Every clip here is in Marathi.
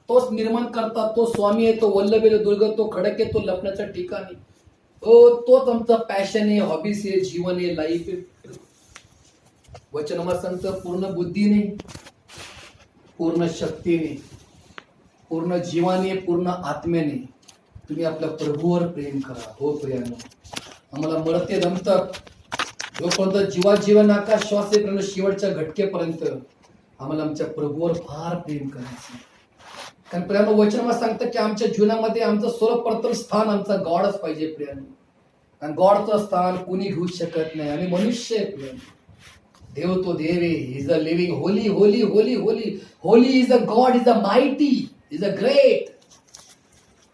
तोच निर्माण करता, तो स्वामी आहे, तो वल्लभ आहे, दुर्ग, तो खडक आहे, तो लपण्याच्या ठिकाणी. हो, तोच आमचा पॅशन आहे, हॉबीज आहे, जीवन आहे, लाईफ आहे. वचनमा सांगतं पूर्ण बुद्धीने, पूर्ण शक्तीने, पूर्ण जीवाने, पूर्ण आत्म्याने तुम्ही आपल्या प्रभूवर प्रेम करा. हो प्रियानो, आम्हाला मरते दमतक जोपर्यंत जीवन आकाश श्वास येईपर्यंत शेवटच्या घटकेपर्यंत आम्हाला आमच्या प्रभूवर फार प्रेम करायचं. कारण प्रियानो वचनमा सांगतं की आमच्या जीवनामध्ये आमचं सर्वप्रथम स्थान आमचा गॉडच पाहिजे प्रियानो. कारण गॉडचं स्थान कुणी घेऊ शकत नाही. आणि मनुष्य आहे प्रियानो, देव तो देव आहे. Is a living holy holy holy holy holy is a God, is a mighty, is a great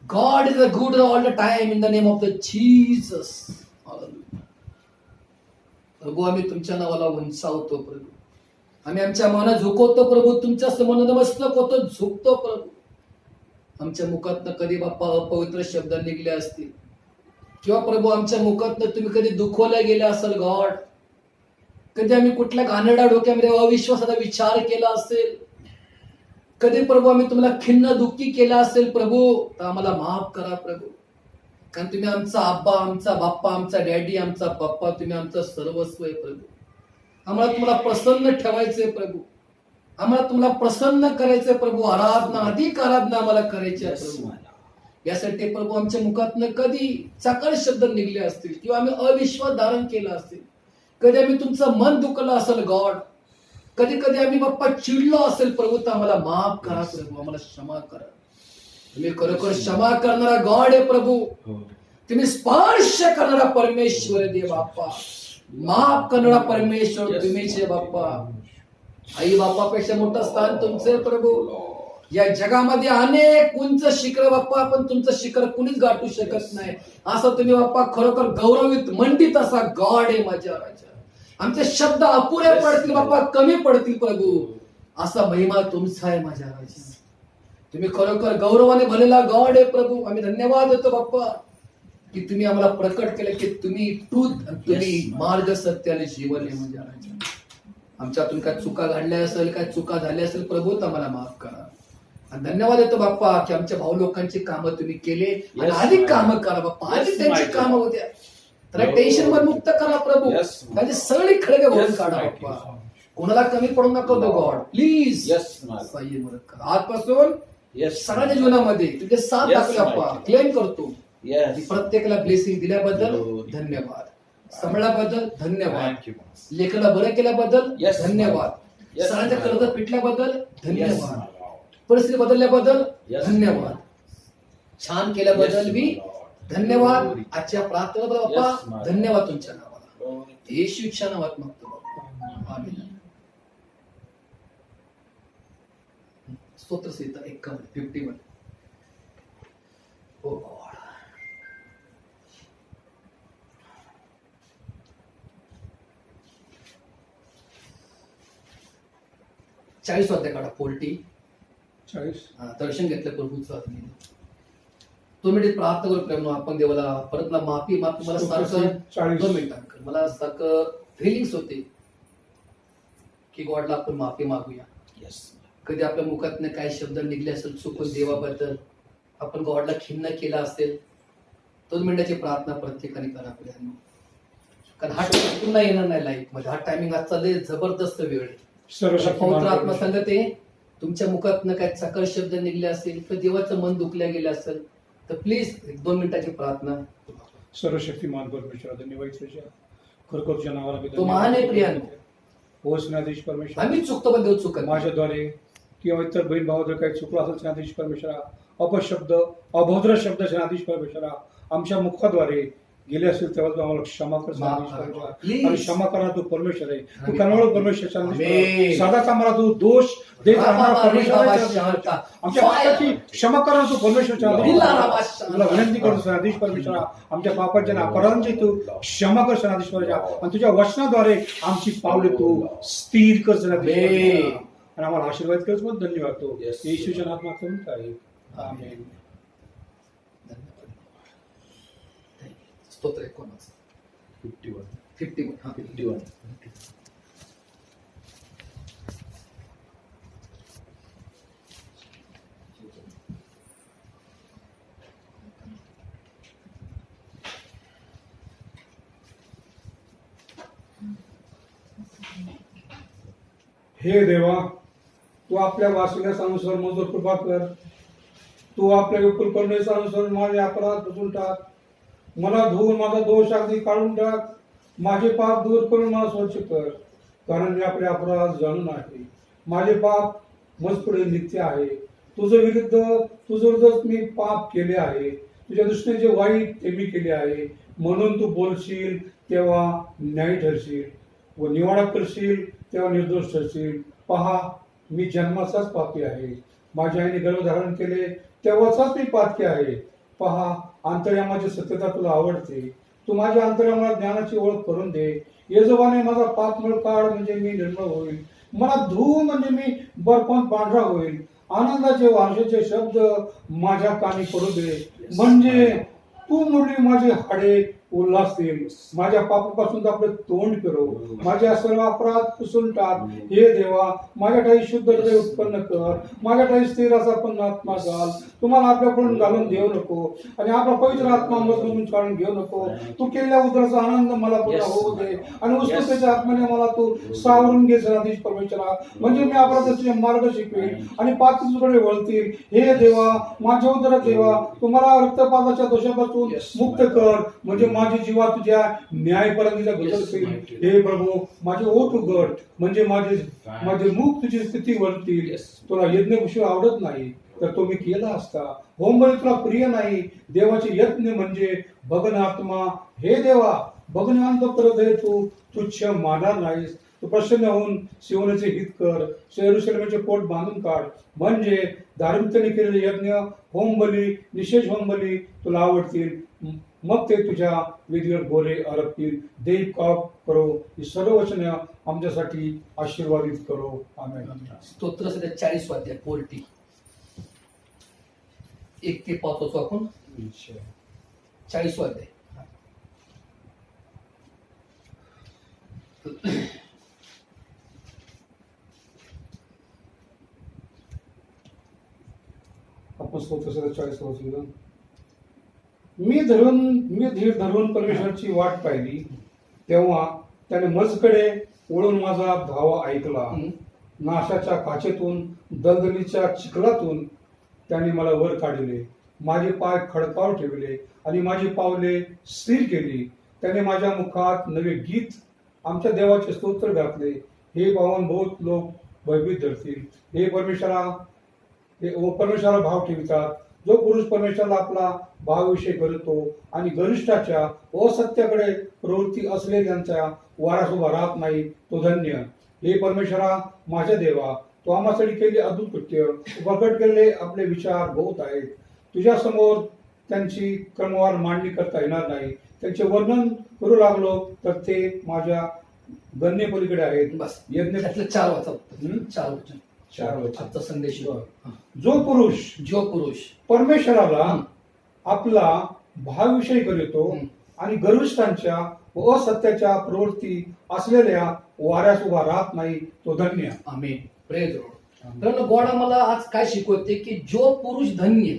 God, is a good all the time in the name of the Jesus. प्रभू आम्ही तुमच्या नावाला उंचावतो प्रभू. आम्ही आमच्या मनात झुकवतो प्रभू, तुमच्या समोर नमस्कार होतो, झुकतो प्रभू. आमच्या मुखातनं कधी बाप्पा अपवित्र शब्द निघले असतील किंवा प्रभू आमच्या मुखातनं तुम्ही कधी दुखवल्या गेले असेल गॉड, कधी आम्ही कुठल्या घाणेरड्या डोक्यामध्ये अविश्वासाचा विचार केला असेल, कधी प्रभू आम्ही तुम्हाला खिन्न दुःखी केला असेल प्रभू, तर आम्हाला माफ करा प्रभू. कारण तुम्ही आमचा आब्बा, आमचा बाप्पा, आमचा डॅडी, आमचा पप्पा, तुम्ही आमचं सर्वस्व आहे प्रभू. आम्हाला तुम्हाला प्रसन्न ठेवायचंय प्रभू, आम्हाला तुम्हाला प्रसन्न करायचंय प्रभू. आराधना, अधिक आराधना आम्हाला करायची आहे प्रभू. यासाठी प्रभू आमच्या मुखातनं कधी चाकळ शब्द निघले असतील किंवा आम्ही अविश्वास धारण केला असेल, कधी आम्ही तुमचं मन दुखलं असेल गॉड, कधी कधी आम्ही बाप्पा चिडलो असेल प्रभू, तर आम्हाला माफ करा प्रभू, आम्हाला क्षमा करा. तुम्ही खरोखर क्षमा करणारा गॉड आहे प्रभू. तुम्ही स्पर्श करणारा परमेश्वर दे बाप्पा, माफ करणारा परमेश्वर तुम्हीच आहे बाप्पा. आई बाप्पापेक्षा मोठं स्थान तुमचे प्रभू. या जगामध्ये अनेक उंच शिखर बाप्पा, पण तुमचं शिखर कुणीच गाठू शकत नाही. असं तुम्ही बाप्पा खरोखर गौरवित मंडित असा गॉड आहे माझ्या राजा. आमचे शब्द अपुरे पडतील बाप्पा, कमी पडतील प्रभू, असा महिमा तुमचा आहे माझ्या राजा. तुम्ही खरोखर गौरवाने भरलेला गॉड आहे प्रभू. आम्ही धन्यवाद देतो बाप्पा की तुम्ही आम्हाला प्रकट केलं की तुम्ही ट्रूथ, तुम्ही मार्ग, सत्य आणि जीवन आहे माझ्या राजा. आमच्यातून काय चुका घडल्या असेल, काय चुका झाल्या असेल प्रभू, तर आम्हाला माफ करा. आणि धन्यवाद देतो बाप्पा की आमच्या भाऊ लोकांची कामं तुम्ही केले आणि अधिक कामं करा बाप्पा. अधिक त्यांची कामं होत्या तर टेन्शन वर मुक्त करा प्रभू. त्यांची सगळी खळगे भरून काढा बाप्पा. कोणाला कमी पडू नका दो गॉड प्लीज. आजपासून सगळ्यांच्या जीवनामध्ये तुझे साथ दाखले बाप्पा, क्लेम करतो. प्रत्येकाला ब्लेसिंग दिल्याबद्दल धन्यवाद, सांभाळल्याबद्दल धन्यवाद, लेकराला बरं केल्याबद्दल धन्यवाद, सगळ्यांच्या कर्ज पिटल्याबद्दल धन्यवाद, परिस्थिती बदलल्याबद्दल धन्यवाद, छान केल्याबद्दल बी धन्यवाद. आजच्या प्रार्थनेबद्दल बाप्पा धन्यवाद तुमच्या नावाला. येशूच्या नावात मागतो बाप्पा, आमीन. स्तोत्रसंहिता 51. ओ गॉड, चाळीस वाजता काढा. 40 दर्शन घेतलं प्रभूचं. 2 मिनिट प्रार्थना करू प्रेम. आपण देवाला परत माफी मला सारखं 2 मिनिटांकर मला सारखं फिलिंग्स होते की गॉडला आपण माफी मागूया. कधी आपल्या मुखातनं काही शब्द निघले असेल चुकून देवाबद्दल, आपण गॉडला खिन्न केला असेल, 2 मिनिटाची प्रार्थना प्रत्येकाने करा आपल्याला. कारण हा पुन्हा येणार नाही लाईफ मध्ये. हा टायमिंग आजचा लय जबरदस्त वेळ आहे. पवित्र आत्मा सांगते तुमच्या मुखातनं काय चाकर शब्द निघले असेल तर देवाचं मन दुखल्या गेलं असेल तर प्लीज 2 मिनिटाची प्रार्थना. सर्वशक्तिमान परमेश्वर धन्यवाद. खरोखर तुझ्या नावाला तो महान आहे प्रियानो. हो स्नाधीश परमेश्वर, आम्ही चुकतो पण देव चुकत माझ्याद्वारे किंवा इतर बहीण भावाद्वारे काही चुकलं असेल स्नाधीश परमेश्वरा, अपशब्द अभद्र शब्द स्नाधीश परमेश्वरा आमच्या मुखाद्वारे गेले असेल तेव्हा तू आम्हाला क्षमा कर स्नाधीश परमेश्वरा. आणि क्षमा करा, तू परमेश्वर आहे, तू कन्नड परमेश्वर. साधाच आम्हाला तू दोष देत राहणार परमेश्वर. आमच्या पापाची क्षमा करा तू परमेश्वर. तुला विनंती करतो स्नाधीश परमेश्वरा, आमच्या पापाच्या अपराधांची तू क्षमा कर स्नाधीश परमेश्वर. आणि तुझ्या वचनाद्वारे आमची पावले तू स्थिर कर स्नाधीश परमेश्वरा. आणि आम्हाला आशीर्वाद करत मग धन्यवाद. तो येशूच्या नावात मागतो आहे. आमेन. स्तोत्र 51. हे देवा, तू आपल्या वासल्यानुसार मजूर कृपा कर. तू आपल्या विपुल करुणेनुसार माझे अपराध पुसून टाक. मला धुवून माझा दोष अगदी काढून टाक. माझे पाप दूर करून मला स्वच्छ कर, कारण मी आपले अपराध जाणून आहे. माझे पाप मजपुढे नित्य आहे. तुझं मी पाप केले आहे. तुझ्या दृष्टीने जे वाईट ते मी केले आहे. म्हणून तू बोलशील तेव्हा न्याय ठरशील व निवाडा करशील तेव्हा निर्दोष ठरशील. पहा, मी जन्माचाच पापी आहे. माझ्या आईने गर्भधारण केले तेव्हाचाच मी पातकी आहे. पहा, अंतर्यामाची सत्यता तुला आवडते. तू माझ्या अंतर्यामाला ज्ञानाची ओळख करून दे. येजोबाने माझा पापमळ काढ, म्हणजे मी निर्मळ होईल. मला धू, म्हणजे मी बर्फात पांढरा होईल. आनंदाचे वार्षेचे शब्द माझ्या कानी पडू दे, म्हणजे तू मुरली माझी हाडे उल्हासतील. माझ्या पापापासून आपले तोंड फिरव. माझ्या सर्व अपराध पुसून टाक. हे देवा, माझ्या ठाई शुद्ध हृदय उत्पन्न कर. माझ्या ठाई स्थिर असा पण आत्मा घाल. तुम्हाला आपल्याकडून घालून घेऊ नको आणि आपला पवित्र आत्मा मधून काढून घेऊ नको. तू केलेल्या उदराचा आनंद मला पुन्हा होऊ दे आणि उत्सुकतेच्या आत्म्याने मला तू सावरून घे जनाधीश परमेश्वरा, म्हणजे मी अपराधाचे मार्ग शिकवेन आणि पापीकडे वळतील. हे देवा, माझ्या उदर देवा, तुम्हाला रक्तपाताच्या दोषापासून मुक्त कर, म्हणजे माझी जीवा तुझ्या न्यायपर्यंतच्या बदलतील. हे प्रभू, माझे ओठ उघड, म्हणजे माझे मुख तुझी स्थिती वळतील. तुला यज्ञ आवडत नाही तर तो मी केला असता. होमबळी तुला प्रिय नाही. देवाचे यज्ञ म्हणजे भगन आत्मा. हे देवा, भगनांत हृदय तू तुच्छ मानणार नाहीस. तू प्रसन्न होऊन सिओनचे हित कर. यरूशलेमाचे पोट बांधून काढ, म्हणजे धार्मिकतेने केलेले यज्ञ, होमबली, निशेष होमबली तुला आवडतील. मग ते तुझ्या वेदीवर बोले अर्पतील. देव काप करो. ही सर्व वचने आमच्यासाठी आशीर्वादित करो. आमेन. स्तोत्र 40 वाद्य 40 1 ते 5 होतो आपण. 40 वाद्य. आपण स्तोत्र 40 वाचूया. मी धीर धरून परमेश्वराची वाट पाहिली, तेव्हा त्याने मजकडे वळून माझा धावा ऐकला. नाशाच्या काचेतून, दलदलीच्या चिखलातून त्याने मला वर काढले. माझे पाय खडकावर ठेवले आणि माझी पावले स्थिर केली. त्याने माझ्या मुखात नवे गीत, आमच्या देवाचे स्तोत्र घातले. हे पाहून बहुत लोक भयभीत धरतील. हे परमेश्वराला भाव ठेवतात. जो पुरुष परमेश्वराला आपला भावविषय करतो आणि गरिष्ठाच्या असत्याकडे प्रवृत्ती असलेल्यांच्या वारास उभा राहत नाही, तो धन्य. हे परमेश्वरा, माझ्या देवा, तो आम्हासाठी केले अद्भुत कृत्य, प्रकट केलेले आपले विचार बहुत आहेत. तुझ्या समोर त्यांची क्रमवार मांडणी करता येणार नाही. त्यांचे वर्णन करू लागलो तर ते माझ्या गण्य पलीकडे आहेत. बस, यज्ञ 4 वचन संदेश. जो पुरुष परमेश्वराला आपला भावविषय करतो आणि गरिष्ठांच्या व असत्याच्या प्रवृत्ती असलेल्या वाऱ्यास उभा राहत नाही, तो धन्य. आमेन. Praise Lord. गॉड आम्हाला आज काय शिकवते की जो पुरुष धन्य,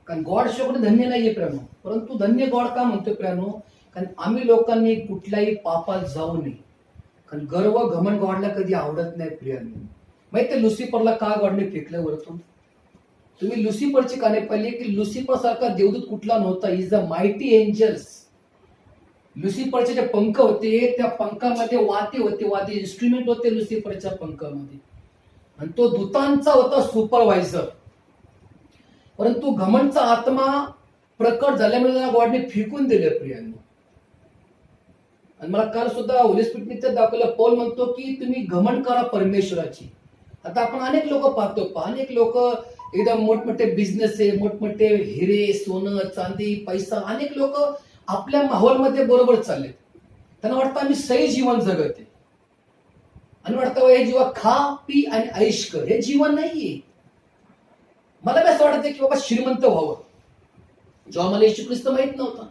कारण गॉड शिकवणे धन्य नाहीये प्रेनो, परंतु धन्य गॉड का म्हणतोय प्रेनो, कारण आम्ही लोकांनी कुठल्याही पापात जाऊ नये. कारण गर्व घमंड गॉडला कधी आवडत नाही प्रियांनो. माहिती लुसिफरला का गॉडने फेकलं वरतून? तुम्ही लुसिफरची काने पाहिली की लुसिफर सारखा देवदूत कुठला नव्हता. Is the mighty angels. लुसिफरचे जे पंख होते त्या पंखामध्ये वाते इन्स्ट्रुमेंट होते लुसिफरच्या पंखामध्ये, आणि तो दूतांचा होता सुपरवायझर. परंतु घमंडचा आत्मा प्रकट झाल्यामुळे त्याला गॉडने फेकून दिले प्रियांनो. आणि मला काल सुद्धा होली स्पिरिटने ते दाखवलं. पौल म्हणतो की तुम्ही घमंड करा परमेश्वराची. आता आपण अनेक लोक पाहतो, अनेक लोक एकदम मोठमोठे बिझनेस आहे, मोठमोठे हिरे, सोनं, चांदी, पैसा, अनेक लोक आपल्या माहोलमध्ये बरोबर चालले. त्यांना वाटतं आम्ही सही जीवन जगत आहे, आणि वाटतं हे जीवन खा पी आणि ऐश कर, हे जीवन नाहीये. मला बी असं वाटतं की बाबा श्रीमंत व्हावं. जेव्हा मला येशू ख्रिस्त माहित नव्हता,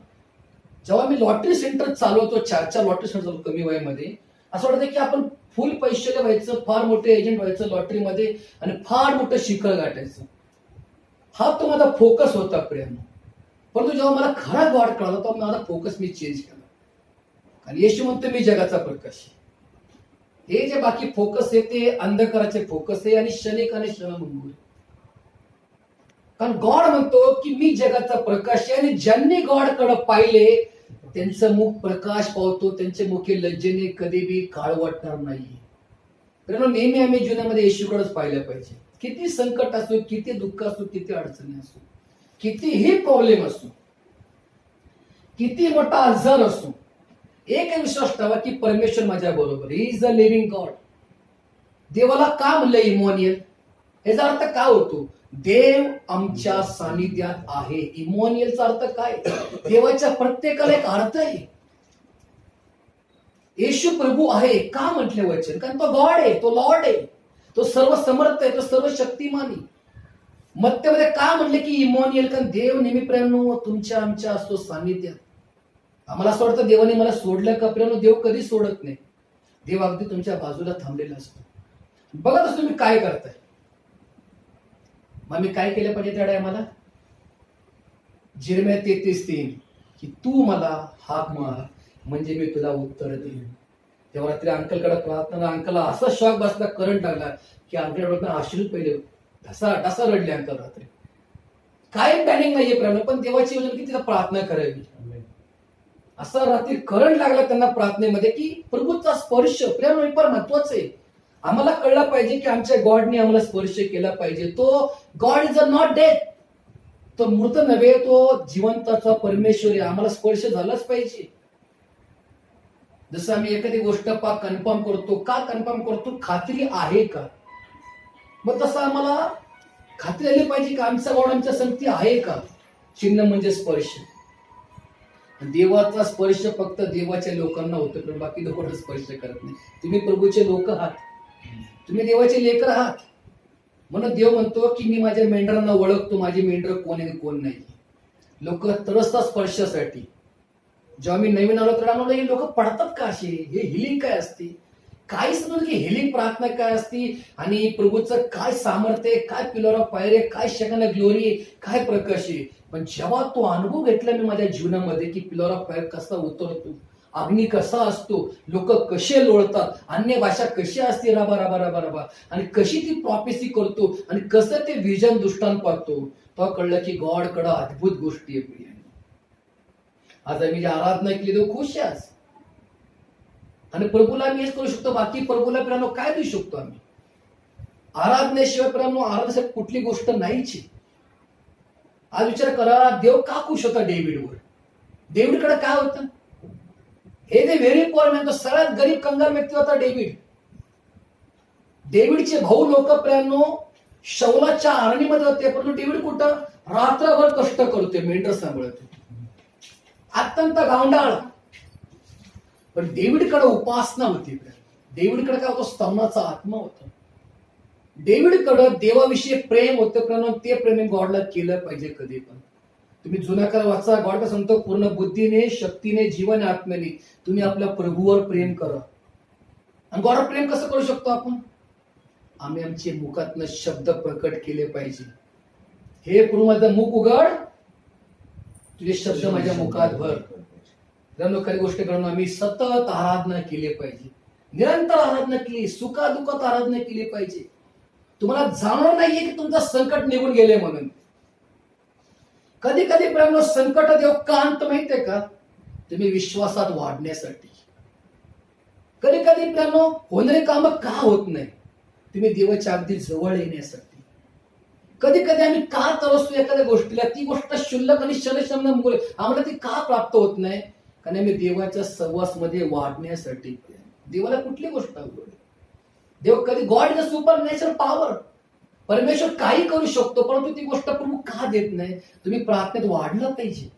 जेव्हा मी लॉटरी सेंटर चालवतो, 4 लॉटरी सेंटर चालवतो कमी वयामध्ये, असं वाटतं की आपण फुल पैशाला व्हायचं, फार मोठे एजंट व्हायचं लॉटरीमध्ये आणि फार मोठं शिखर गाठायचं. हा तो माझा फोकस होता प्रेम. परंतु जेव्हा मला खरा गॉड कळाला तेव्हा माझा फोकस मी चेंज केला. आणि येशू म्हणतो मी जगाचा प्रकाश. हे जे बाकी फोकस आहे ते अंधकाराचे फोकस आहे आणि क्षणिक आणि क्षणभंगूर. कारण गॉड म्हणतो की मी जगाचा प्रकाश आहे, आणि ज्यांनी गॉडकडे पाहिले त्यांचं मुख प्रकाश पावतो, त्यांचे मुखे लज्जेने कधी बी काळ वाटणार नाही. कारण नेहमी आम्ही जीवनामध्ये येशूकडेच पाहिलं पाहिजे. किती संकट असो, किती दुःख असो, किती अडचणी असो, कितीही प्रॉब्लेम असो, किती मोठा आजार असो, एक विश्वास ठेवा की परमेश्वर माझ्या बरोबर. He is a living God. देवाला का म्हणलं इमोनियल? याचा अर्थ काय होतो? देव आमच्या सानिध्यात आहे. इमोनियलचा अर्थ काय? देवाच्या प्रत्येकाला एक अर्थ आहे. येशू प्रभू आहे का म्हटले वचन? कारण तो गॉड आहे, तो लॉर्ड आहे, तो सर्व समर्थ आहे, तो सर्व शक्तिमान आहे. मत्तेमध्ये का म्हणले की इमोनियल? कारण देव नेहमी प्रेमानं तुमच्या आमच्या असतो सानिध्यात. आम्हाला असं वाटतं देवाने मला सोडलं का? प्रेमानं देव कधी सोडत नाही. देव अगदी तुमच्या बाजूला थांबलेला असतो. बघा तसं तुम्ही काय करताय. मग मी काय केलं पाहिजे त्या टायमाला? जिरम्या 33:3 की तू मला हाक मार म्हणजे मी तुला उत्तर देईन. तेव्हा रात्री अंकलकडे प्रार्थना, अंकलला असा शॉक बसला, करंट लागला की अंकलकडे आश्रित पहिले ढसा रडले अंकल रात्री. काय प्लॅनिंग नाहीये प्रेम, पण देवाची योजना की तिला प्रार्थना करावी. असा रात्री करंट लागला त्यांना प्रार्थनेमध्ये की प्रभूचा स्पर्श प्रेम फार महत्वाचं आहे. आम्हाला कळलं पाहिजे की आमच्या गॉडने आम्हाला स्पर्श केला पाहिजे. तो God is a not dead. तो मृत नव्हे, तो जिवंताचा परमेश्वर आहे. आम्हाला स्पर्श झालाच पाहिजे. जसं आम्ही एखादी गोष्ट कन्फर्म करतो. का कन्फर्म करतो? खात्री आहे का? मग तसं आम्हाला खात्री आली पाहिजे की आमचा गॉड आमच्या संगती आहे का? चिन्ह म्हणजे स्पर्श. देवाचा स्पर्श फक्त देवाच्या लोकांना होतो, पण बाकी लोकांना स्पर्श करत नाही. तुम्ही प्रभूचे लोक आहात, तुम्ही देवाचे लेकर आहात. म्हणून देव म्हणतो की मी माझ्या मेंढरांना ओळखतो, माझे मेंढर कोण आहे कोण नाही. लोक तरसतात स्पर्शासाठी. जेव्हा मी नवीन आलो तर आम्हाला हे लोक पडतात का असे? हे हिलिंग काय असते? काही समजलं की हिलिंग प्रार्थना काय असती आणि प्रभूचं काय सामर्थ्य, काय पिलर ऑफ फायर आहे, काय शेकाना ग्लोरी, काय प्रकाश आहे. पण जेव्हा तो अनुभव घेतला मी माझ्या जीवनामध्ये की पिलर ऑफ फायर कसा उतरतो, अग्नी कसा असतो, लोक कसे लोळतात, अन्य भाषा कशी असते राबा राबा राबा राबा, आणि कशी ती प्रॉफेसी करतो आणि कसं ते विजन दृष्टांत पाहतो, तेव्हा कळलं की गॉड कडे अद्भुत गोष्टी आहे. आज आम्ही जी आराधना केली तो खुश आहे आज. आणि प्रभूला आम्ही हेच करू शकतो. बाकी प्रभूला प्रेमानं काय देऊ शकतो आम्ही? आराधनेशिवाय प्रेमानं आराधनेसाठी कुठली गोष्ट नाहीची. आज विचार करा, देव का खुश होता डेव्हिडवर? डेव्हिडकडे काय होतं? हे जे व्हेरी पॉर मॅन, तो सगळ्यात गरीब कंगाल व्यक्ती होता डेव्हिड. डेव्हिडचे भाऊ लोक प्रेमानं शौलाच्या आरणीमध्ये होते, परंतु डेव्हिड कुठं रात्रभर कष्ट करतोय, मेंढर सांभाळतोय, अत्यंत गावंढाळ. पण डेव्हिडकडे उपासना होती. डेव्हिडकडे काय होतं? स्तंभाचा आत्मा होता. डेव्हिडकडे देवाविषयी प्रेम होतं. कारण ते प्रेम गॉडला केलं पाहिजे कधी पण. तुम्ही जुना काळ वाचा, गॉड काय सांगतो? पूर्ण बुद्धीने, शक्तीने, जीवन आत्म्याने तुम्ही आपल्या प्रभूवर प्रेम करा. आणि गॉडवर प्रेम कसं करू शकतो आपण? आम्ही आमचे मुखातनं शब्द प्रकट केले पाहिजे. हे प्रभू माझं मुख उघड, तुझे शब्द माझ्या मुखात भर. काही गोष्ट करून आम्ही सतत आराधना केली पाहिजे, निरंतर आराधना केली, सुखादुखात आराधना केली पाहिजे. तुम्हाला जाणवलं नाहीये की तुमचं संकट निघून गेले म्हणून. कधी कधी प्रेम संकट देव का आणतो माहितीये का? तुम्ही विश्वासात वाढण्यासाठी. कधी कधी प्रेम होणारे काम का होत नाही? तुम्ही देवाच्या अगदी जवळ येण्यासाठी. कधी कधी आम्ही का तरसतो एखाद्या गोष्टीला, ती गोष्ट क्षुल्लक आणि क्षणक्षणामुळे आम्हाला ती का प्राप्त होत नाही? कारण आम्ही देवाच्या सहवासमध्ये वाढण्यासाठी. देवाला कुठली गोष्ट आवडते? देव कधी God is a super natural power. परमेश्वर काही करू शकतो, परंतु ती गोष्ट प्रभू का देत नाही? तुम्ही प्रार्थनेत वाढलं पाहिजे.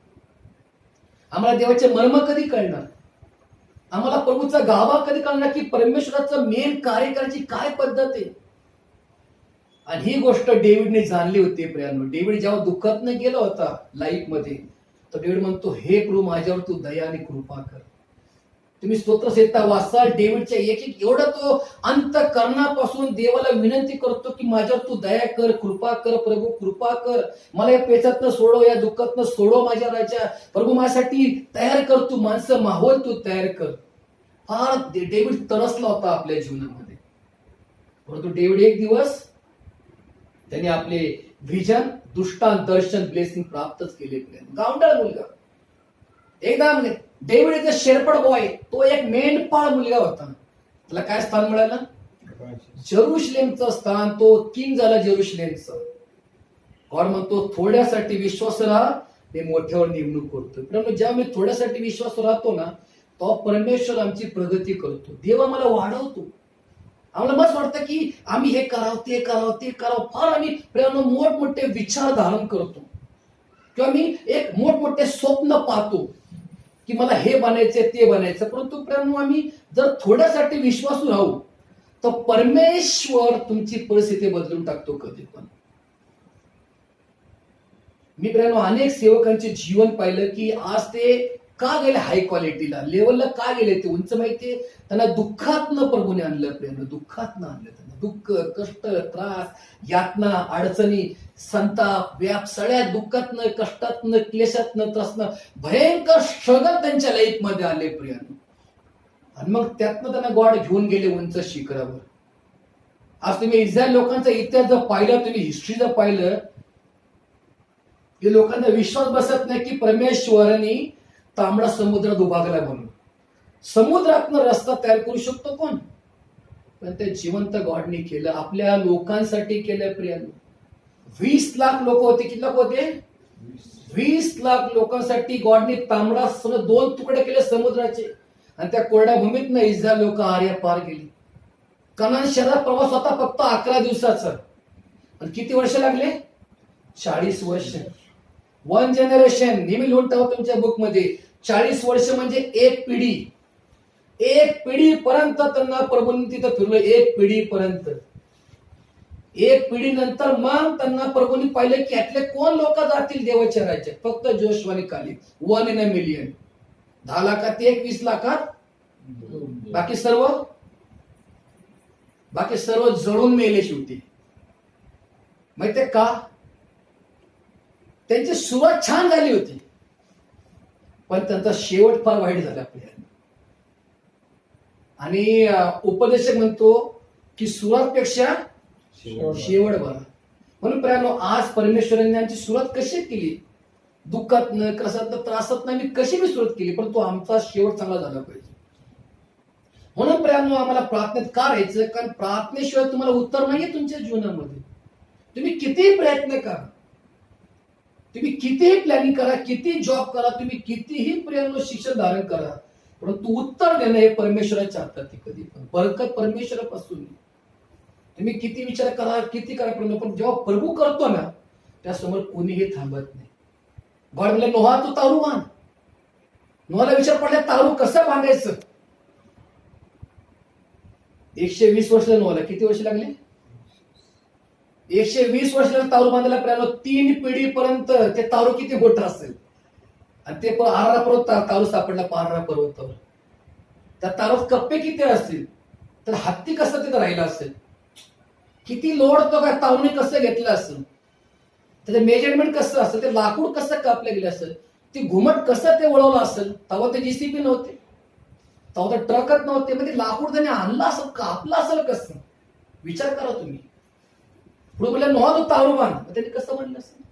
आम्हाला देवाचे मर्म कधी कळणार? आम्हाला प्रभूचा गाभा कधी कळणार की परमेश्वराचं मेन कार्य करायची काय पद्धत आहे? आणि ही गोष्ट डेव्हिडने जाणली होती. प्रियांनो, डेव्हिड जेव्हा दुःखातनं गेला होता लाईफ मध्ये, तर डेव्हिड म्हणतो, हे प्रभू माझ्यावर तू दया आणि कृपा कर. तुम्ही स्तोत्रसंहिता वाचाल, डेव्हिडच्या एक एक एवढं तो अंतःकरणापासून देवाला विनंती करतो की माझ्यावर तू दया कर, कृपा कर, प्रभू कृपा कर, मला या पेचातनं सोडव, या दुःखातनं सोडव माझ्या राजा. प्रभू माझ्यासाठी तयार कर, तू माणसं माहोल तू तयार कर. फार डेव्हिड तरसला होता आपल्या जीवनामध्ये. परंतु डेव्हिड एक दिवस त्याने आपले व्हिजन, दृष्टांत, दर्शन, ब्लेसिंग प्राप्तच केले. गावंढळ मुलगा एकदम डेव्हिड इज अ शेरपड बॉय. तो एक मेंढपाळ मुलगा होता. त्याला काय स्थान मिळालं? जेरुसलेमचं स्थान. तो किंग झाला जेरुसलेमचा. गॉड म्हणतो थोड्यासाठी विश्वास राहा, मी मोठ्यावर नेमणूक करतो. पण जेव्हा मी थोड्यासाठी विश्वास राहतो ना, तो परमेश्वर आमची प्रगती करतो. देव आम्हाला वाढवतो. आम्हाला मस्त वाटतं की आम्ही हे करावं, ते करावं, ते करावं. फार आम्ही प्रेमाने मोठमोठे विचार धारण करतो किंवा मी एक मोठमोठे स्वप्न पाहतो की मला हे बनायचंय, ते बनायचं. परंतु प्रेमाने आम्ही जर थोड्यासाठी विश्वासू राहू तर परमेश्वर तुमची परिस्थिती बदलून टाकतो कधी पण. मी प्रेमाने अनेक सेवकांचे जीवन पाहिलं की आज ते का गेले हाय क्वालिटीला, लेवलला का गेले ते उंच माहितीये? त्यांना दुःखातनं प्रभूने आणलं. प्रेम दुःखातनं आणलं. त्यांना दुःख, कष्ट, त्रास, यातना, अडचणी, संताप, व्याप, सगळ्या दुःखातनं, कष्टातनं, क्लेशातनं, त्रासनं भयंकर स्ट्रगल त्यांच्या लाईफ मध्ये आले प्रियानो. आणि मग त्यातनं त्यांना गॉड घेऊन गेले उंच शिखरावर. आज तुम्ही इस्रायल लोकांचा इतिहास जर पाहिला, तुम्ही हिस्ट्री जर पाहिलं, की लोकांना विश्वास बसत नाही की परमेश्वरांनी तांबडा समुद्र दुभागला म्हणून. समुद्रातनं रस्ता तयार करू शकतो कोण? पण ते जिवंत गॉडने केलं. आपल्या लोकांसाठी केलं प्रियानो. 20 लाख लोक होते. किती लोक होते? 20 लाख लोकांसाठी गॉडने तांबडा समुद्र 2 तुकडे केले समुद्राचे. आणि त्या कोरड्या भूमीतनं इस्रायल लोक आर्या पार गेली. कनान शहरात प्रवास होता फक्त 11 दिवसाचा. आणि किती वर्ष लागले? 40 वर्ष. 1 जनरेशन. नेहमी लिहून ठेवा तुमच्या बुक मध्ये. 40 वर्ष म्हणजे एक पिढी. एक पिढीपर्यंत त्यांना प्रभूंनी तिथं फिरलं. एक पिढीपर्यंत. एक पिढीनंतर मग त्यांना प्रभूंनी पाहिलं की यातले कोण लोक जातील देवाच्या राज्यात? फक्त जोशुआ आणि कालेब. 1 in a million. 10 लाखात एक, 20 लाखात बाकी सर्व जळून मेले शेवटी. माहितीये का? त्यांची सुरुवात छान झाली होती पण त्यांचा शेवट फार वाईट झाला आपल्याला. आणि उपदेशक म्हणतो की सुरुवातपेक्षा शेवट बरा. म्हणून प्रियानो, आज परमेश्वरांनी आमची सुरुवात कशी केली? दुःखातनं, कसातनं, त्रासातनं आम्ही कशी मी सुरुवात केली, परंतु आमचा शेवट चांगला झाला पाहिजे. म्हणून प्रियानो, आम्हाला प्रार्थनेत का राहायचं? कारण प्रार्थनेशिवाय तुम्हाला उत्तर नाहीये तुमच्या जीवनामध्ये. तुम्ही कितीही प्रयत्न करा, तुम्ही कितीही प्लॅनिंग करा, किती जॉब करा, तुम्ही कितीही प्रियानो शिक्षण धारण करा, परंतु उत्तर देणं हे परमेश्वराच्या हातात आहे. कधी पण बरकत परमेश्वरापासून. तुम्ही किती विचार करा, किती करा, पण जेव्हा प्रभू करतो ना, त्यासमोर कोणीही थांबत नाही. गॉड म्हणले, नोहा तू तारू बांध. नोहाला विचार पडला तारू कसं बांधायचं? 120 वर्ष नोहाला. किती वर्ष लागले? 120 वर्षाला तारू बांधायला प्रियानो. 3 पिढीपर्यंत ते तारू किती मोठं असेल. आणि ते आरारा पर्वत तारू सापडला. पारारा पर्वतावर त्या तारूत कप्पे किती असतील? तर हत्ती कसं तिथं राहिला असेल? किती लोड तो काय तारूने कसं घेतलं असेल? त्याचं मेजरमेंट कसं असेल? ते लाकूड कसं कापलं गेलं असेल? ती घुमट कसं ते वळवलं असेल? तेव्हा ते जीसीबी नव्हते, तेव्हा तर ट्रकच नव्हते. म्हणजे लाकूड त्याने आणलं असेल, कापलं असेल कसं? विचार करा तुम्ही. पुढे बोलले, नोहा तो तारू बांध. त्यांनी कसं म्हणलं असेल?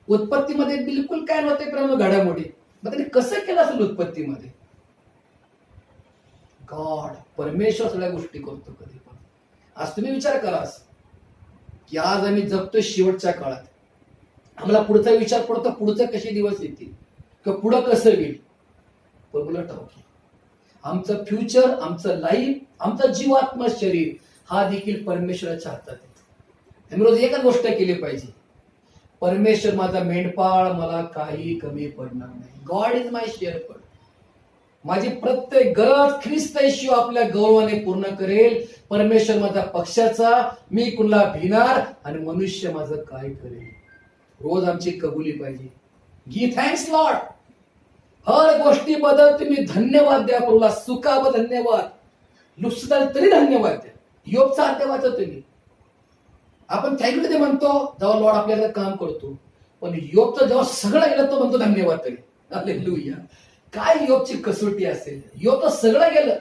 उत्पत्तीमध्ये बिलकुल काय नव्हते प्रेम घडामोडी. मग त्यांनी कसं केलं असेल उत्पत्तीमध्ये? गॉड, परमेश्वर सगळ्या गोष्टी करतो कधी पण. आज तुम्ही विचार करा की आज आम्ही जगतोय शेवटच्या काळात. आम्हाला पुढचा विचार पडतो, पुढचे कसे दिवस येतील किंवा पुढं कसं येईल. पण बोला ठाऊक, आमचं फ्युचर, आमचं लाईफ, आमचं जीवात्मा, शरीर हा देखील परमेश्वराच्या हातात आहे. आम्ही रोज एकच गोष्ट केली पाहिजे, परमेश्वर माझा मेंढपाळ, मला काही कमी पडणार नाही. गॉड इज माय शेअरपड. माझी प्रत्येक गरज ख्रिस्त येशू आपल्या गौरवाने पूर्ण करेल. परमेश्वर माझा पक्षाचा, मी कुणाला भिणार, आणि मनुष्य माझं काय करेल. रोज आमची कबुली पाहिजे. गी थँक्स लॉर्ड. हर गोष्टीबद्दल तुम्ही धन्यवाद द्या प्रभूला. सुखाबद्दल धन्यवाद, नुकसान तरी धन्यवाद द्या. योगचा अध्याय वाचा तुम्ही. आपण थँक्यू ते म्हणतो जेव्हा लॉर्ड आपल्याला काम करतो, पण योगचं जेव्हा सगळं गेलं तो म्हणतो धन्यवाद तरी. हालेलुया. काय योगची कसोटी असेल? योग तर सगळं गेलं,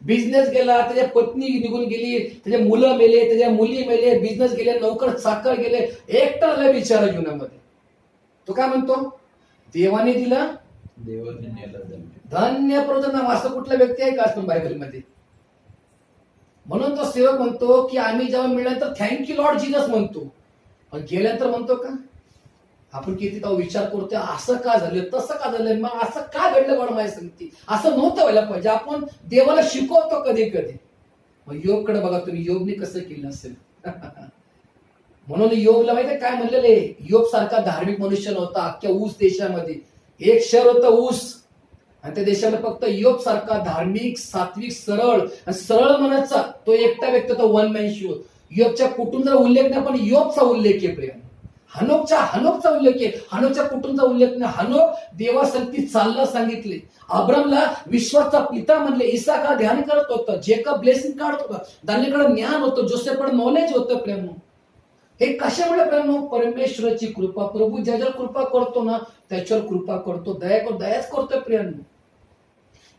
बिझनेस गेला, त्याच्या पत्नी निघून गेली, त्याचे मुलं मेले, त्याच्या मुली मेले, बिझनेस गेले, नोकर चाकर गेले, एकटा आला बिचारा जीवनामध्ये. तो काय म्हणतो? देवाने दिला देवाने नेलं धन्य प्रजनम. असं कुठला व्यक्ती आहे का असतो बायबलमध्ये? म्हणून तो सेवक म्हणतो की आम्ही जेव्हा मिळाल्यानंतर थँक्यू लॉर्ड जीसस म्हणतो, पण गेल्यानंतर म्हणतो का? आपण किती तेव्हा विचार करतोय, असं का झालं, तसं का झालं, मग असं का घडलं गॉड माझी सांगते, असं नव्हतं व्हायला पाहिजे. आपण देवाला शिकवतो कधी कधी. मग योगकडे बघा तुम्ही, योगने कसं केलं असेल. म्हणून योगला माहितीये काय म्हणलेले? योग सारखा धार्मिक मनुष्य नव्हता अख्ख्या ऊस देशामध्ये. एक शहर होतं ऊस, आणि त्या देशामध्ये फक्त योग सारखा धार्मिक, सात्विक, सरळ आणि सरळ मनाचा तो एकटा व्यक्ती होता, वन मॅन शो. योगच्या कुटुंबाचा उल्लेख नाही, पण योगचा उल्लेख आहे प्रिय. हनोकचा उल्लेख आहे, हनोकच्या कुटुंबाचा उल्लेख नाही. हनोक देवासंगती चालला सांगितले. अब्रामला विश्वाचा पिता म्हणले. इसाका ध्यान करत होतं, जेकब ब्लेसिंग काढत होता, दानिकडे ज्ञान होतं, जोसेफकडे नॉलेज होतं प्रेम. हे कशामुळे प्रेम? परमेश्वराची कृपा. प्रभू ज्याच्यावर कृपा करतो ना त्याच्यावर कृपा करतो, दयाच करतो प्रियांनो.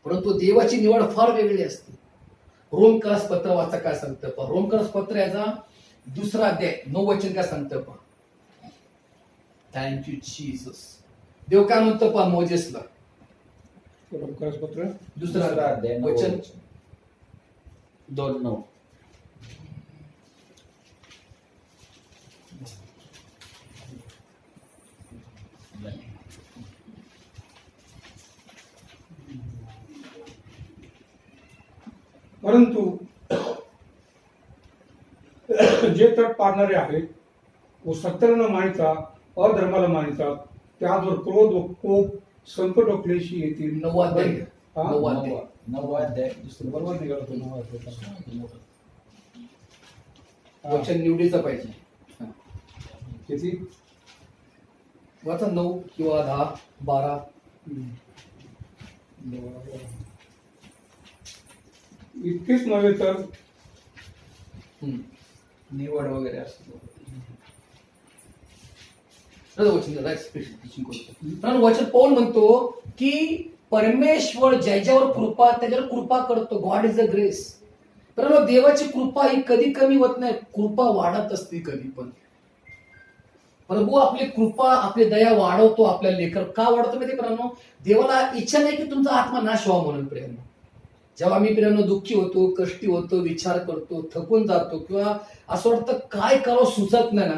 परंतु देवाची निवड फार वेगळी असते. रोमकरस पत्र वाचा काय सांगतं पहा. रोमकरस पत्र याचा 2 अध्याय 9 वचन काय सांगतं पहा. Thank you Jesus. देव काय म्हणतो पहा मोजेसला. रोमकरस पत्र 2 अध्याय वचन 2:9. परंतु जे तट पाडणारे आहेत व सत्याला न मानिता अधर्माला मानितात, त्याचवर क्रोध व कोप, संकट व क्लेशी येतील. 9 अध्याय हा? 9 अध्याय 9 अध्याय बरोबर निघाला तो. वचन निवडीचं पाहिजे. किती? वाचा 9 किंवा 10 12. इतकेच नव्हे तर निवड वगैरे असतो. वचन पौल म्हणतो की परमेश्वर ज्याच्यावर कृपा त्याच्यावर कृपा करतो. God is a grace. तर देवाची कृपा ही कधी कमी होत नाही, कृपा वाढत असते कधी पण. प्रभू आपली कृपा, आपली दया वाढवतो आपल्या लेकर. का वाढवतो माहिती प्रियांनो? देवाला इच्छा नाही की तुमचा आत्मा नाश व्हावा म्हणून प्रियांनो. जेव्हा आम्ही प्रियांनो दुःखी होतो, कष्टी होतो, विचार करतो, थकून जातो, किंवा असं वाटतं काय करावं सुचत नाही ना,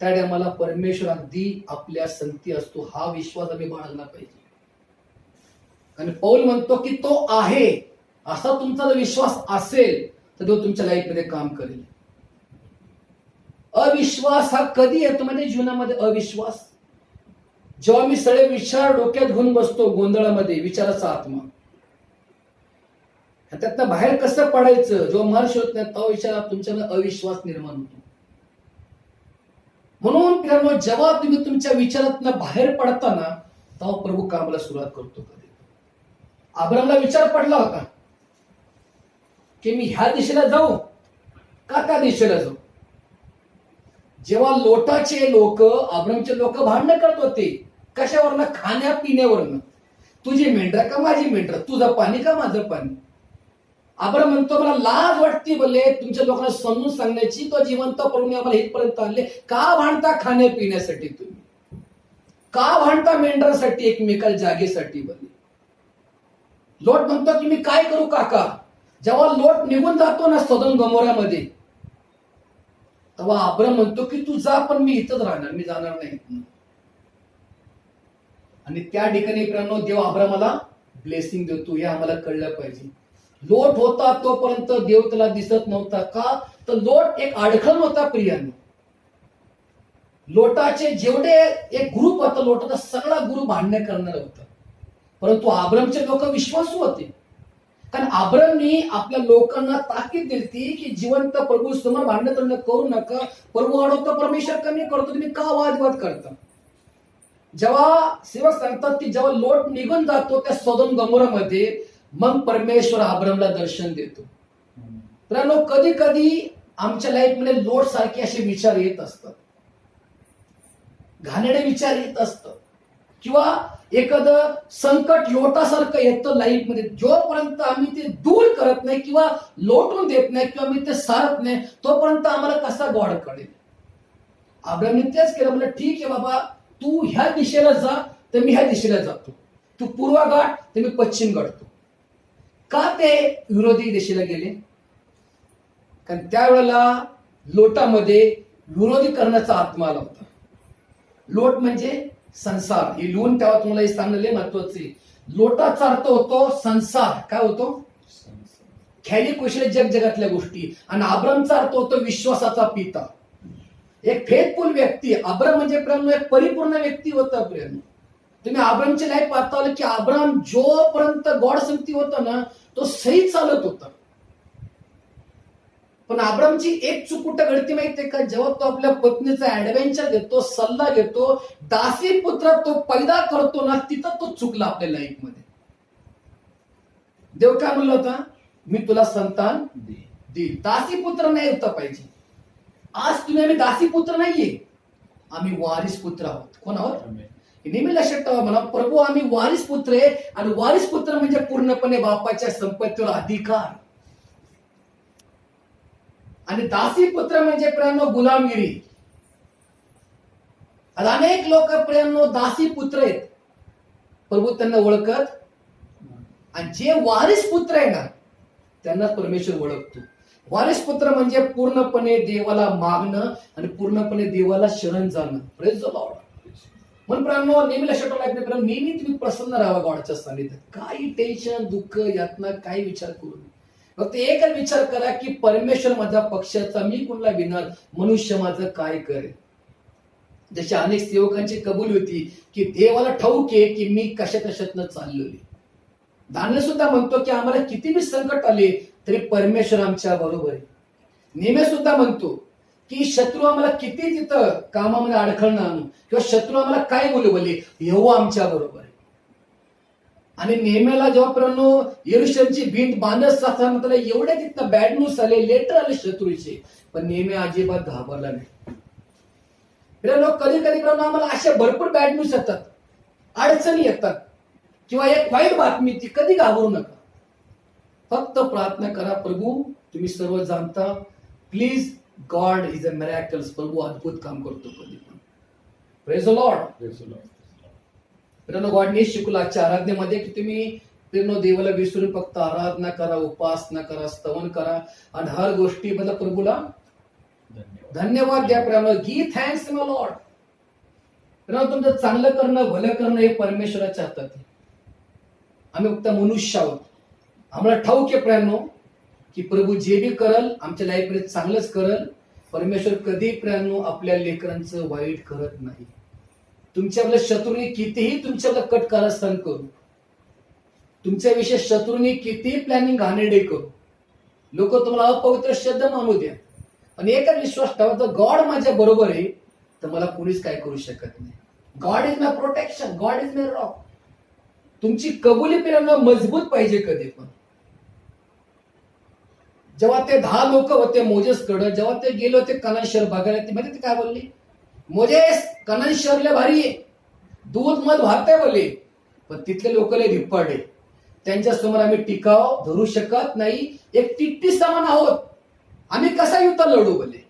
त्या टायमाला परमेश्वर अगदी आपल्या संगती असतो. हा विश्वास आम्ही बाळगला पाहिजे. आणि पौल म्हणतो की तो आहे असा तुमचा जर विश्वास असेल तर तो तुमच्या लाईफमध्ये काम करेल. अविश्वास हा कधी येतो म्हणजे जीवनामध्ये अविश्वास. जेव्हा मी सगळे विचार डोक्यात घेऊन बसतो गोंधळामध्ये, विचाराचा आत्मा, त्यातनं बाहेर कसं पडायचं, जेव्हा महर्ष होत नाही तो विचार तुमच्यामध्ये अविश्वास निर्माण होतो. म्हणून प्रियांनो, जेव्हा तुम्ही तुमच्या विचारातनं बाहेर पडताना तेव्हा प्रभू कामाला सुरुवात करतो. कधी अब्रामला विचार पडला होता की मी ह्या दिशेला जाऊ का त्या दिशेला जाऊ. जेव्हा लोटाचे लोक, अब्रामचे लोक भांडण करत होते कशावरनं? खाण्यापिण्यावरनं. तुझी मेंढरा का माझी मेंढरा, तुझं पाणी का माझं पाणी. अब्राम म्हणतो मला लाज वाटते बोले तुमच्या लोकांना समजून सांगण्याची, तो जिवंत पडून आम्हाला इथपर्यंत आणले. का भांडता खाण्यापिण्यासाठी तुम्ही? का भांडता मेंढरासाठी, एकमेकाला जागेसाठी बोले. लोट म्हणतो की मी काय करू काका. जेव्हा लोट निघून जातो ना सदोम गमोरामध्ये, तेव्हा अब्राम म्हणतो की तू जा, पण मी इथंच राहणार, मी जाणार नाही. आणि त्या ठिकाणी प्रियांनो देव अब्रामाला ब्लेसिंग देतो. हे आम्हाला कळलं पाहिजे. लोट होता तोपर्यंत देव त्याला दिसत नव्हता. का तर लोट एक अडखळ होता प्रियांनो. लोटाचे जेवढे एक ग्रुप होता, लोटाचा सगळा ग्रुप भांडण करणार होता. परंतु अब्रामचे लोक विश्वासू होते. कारण अब्रामनी आपल्या लोकांना ताकीद दिली की जिवंत प्रभू समोर भांडण करू नका. प्रभू वाढवतो, परमेश्वर कमी करतो, तुम्ही का वादविवाद करता. जेव्हा सेवक सांगतात की जेव्हा लोट निघून जातो त्या सदोम गमोरामध्ये, मग परमेश्वर अब्रामला दर्शन देतो. तर कधी कधी आमच्या लाईफमध्ये लोट सारखे असे विचार येत असतात, घाणेरडे विचार येत असतात, किंवा एखादं संकट लोटासारखं येतं लाईफ मध्ये, जोपर्यंत आम्ही ते दूर करत नाही किंवा लोटून देत नाही किंवा मी ते सारत नाही, तोपर्यंत आम्हाला कसा गॉड कळेल. अब्राहमने तेच केलं, म्हणलं ठीक आहे बाबा, तू ह्या दिशेला जा तर मी ह्या दिशेला जातो, तू पूर्व गाठ तर मी पश्चिम गाठतो. का ते विरोधी दिशेला गेले? कारण त्यावेळेला लोटामध्ये विरोधी करण्याचा आत्मा आला होता. लोट म्हणजे संसार. हे लिहून तेव्हा तुम्हाला हे सांगणं महत्वाचे. लोटाचा अर्थ होतो संसार. काय होतो? ख्याली कुशले जगातल्या गोष्टी. आणि अब्रामचा अर्थ होतो विश्वासाचा पिता, एक फेथफुल व्यक्ती. अब्राम म्हणजे प्रेम एक परिपूर्ण व्यक्ती होता. प्रेम तुम्ही अब्रामची लाईफ पाहता की अब्राम जोपर्यंत गॉड संगती होता ना, तो सही चालत होता. पण अब्रामची एक चूक कुठं घडती माहितीये का? जेव्हा तो आपल्या पत्नीचा ऍडव्हेंचर घेतो, सल्ला घेतो, दासी पुत्र तो पैदा करतो ना, तिथं तो चुकला आपल्या लाईफ मध्ये. देव काय म्हणलं होता? मी तुला संतान देईल. दासी पुत्र नाही होता पाहिजे. आज तुम्ही आम्ही दासी पुत्र नाहीये, आम्ही वारिस पुत्र आहोत. कोण आहोत? नेहमी लक्षात ठेवा म्हणा, प्रभू आम्ही वारिस पुत्र आहे. आणि वारिस पुत्र म्हणजे पूर्णपणे बापाच्या संपत्तीवर अधिकार. आणि दासी पुत्र म्हणजे प्रेमनो गुलामगिरी. अनेक लोक प्रेमनो दासी पुत्र आहेत, प्रभू त्यांना ओळखत. आणि जे वारिस पुत्र आहे ना, त्यांना परमेश्वर ओळखतो. वारिस पुत्र म्हणजे पूर्णपणे देवाला मागणं आणि पूर्णपणे देवाला शरण जाणं. Praise the Lord. म्हणून प्रेमनो नेहमी लक्षात ठेवा, नेहमी तुम्ही प्रसन्न राहावा गॉडच्या सानिध्यात. काही टेन्शन, दुःख, यातना काही विचार करू नये. फक्त एकच विचार करा की परमेश्वर माझा पक्षाचा, मी कुणाला विणार, मनुष्य माझं काय करेल. जशी अनेक सेवकांची कबूल होती की देवाला ठाऊक आहे की मी कशा कशातनं चाललोय. दानिएल सुद्धा म्हणतो की आम्हाला किती संकट आले तरी परमेश्वर आमच्या बरोबर आहे. नेहमी सुद्धा म्हणतो की शत्रू आम्हाला किती तिथं कामामध्ये अडखळणं आणू किंवा शत्रू आम्हाला काय बोलले, यहोवा आमच्या बरोबर आहे. आणि नेहमीला जेव्हा यरूशलेमची भिंत बांधत असताना त्याला एवढे तिथं बॅड न्यूज आले, लेटर आले शत्रूचे, पण नेहमी अजिबात घाबरला नाही. लोक कधी कधी आम्हाला अशा भरपूर बॅड न्यूज येतात, अडचणी येतात किंवा एक वाईट बातमी, ती कधी घाबरू नका. फक्त प्रार्थना करा, प्रभू तुम्ही सर्व जाणता, please God is a miracles. प्रभू अद्भुत काम करतो कधी पण. Praise the Lord. गॉडने शिकवलं आजच्या आराधनेमध्ये की तुम्ही देवाला विसरून फक्त आराधना करा, उपासना करा, स्तवन करा आणि हर गोष्टीबद्दल प्रभूला धन्यवाद द्या. प्रेम गी थँक्स माय लॉर्ड. तुमचं चांगलं करणं, भलं करणं हे परमेश्वराच्या हातात आहे. आम्ही फक्त मनुष्य आहोत. आम्हाला ठाऊक आहे प्रेम की प्रभू जे बी करल आमच्या लाईफमध्ये चांगलंच करल. परमेश्वर कधी प्रेम आपल्या लेकरांचं वाईट करत नाही. तुमच्याकडे शत्रूने कितीही तुमच्याकडे कट कारस्थान करू, तुमच्याविषयी शत्रूने कितीही प्लॅनिंग घाणेरडे करू, लोक तुम्हाला अपवित्र शब्द मानू द्या, पण एकच विश्वास ठेवा, जर गॉड माझ्या बरोबर आहे तर मला कोणीच काय करू शकत नाही. God is my protection, God is my rock. तुमची कबुली प्रेरणा मजबूत पाहिजे कधी पण. जेव्हा ते 10 लोक होते मोजेसकडे, जेव्हा ते गेले होते कनान शहर बघायला, ते माहिती ते काय बोलले? मोजेस कनान शहरला भारी आहे, दूध मध वाहतंय बोलले, पण तिथले लोक लय धिप्पाडे, त्यांच्या समोर आम्ही टिकाव धरू शकत नाही, एक टिट्टी समान आहोत, आम्ही कसा युद्ध लढू बोलले.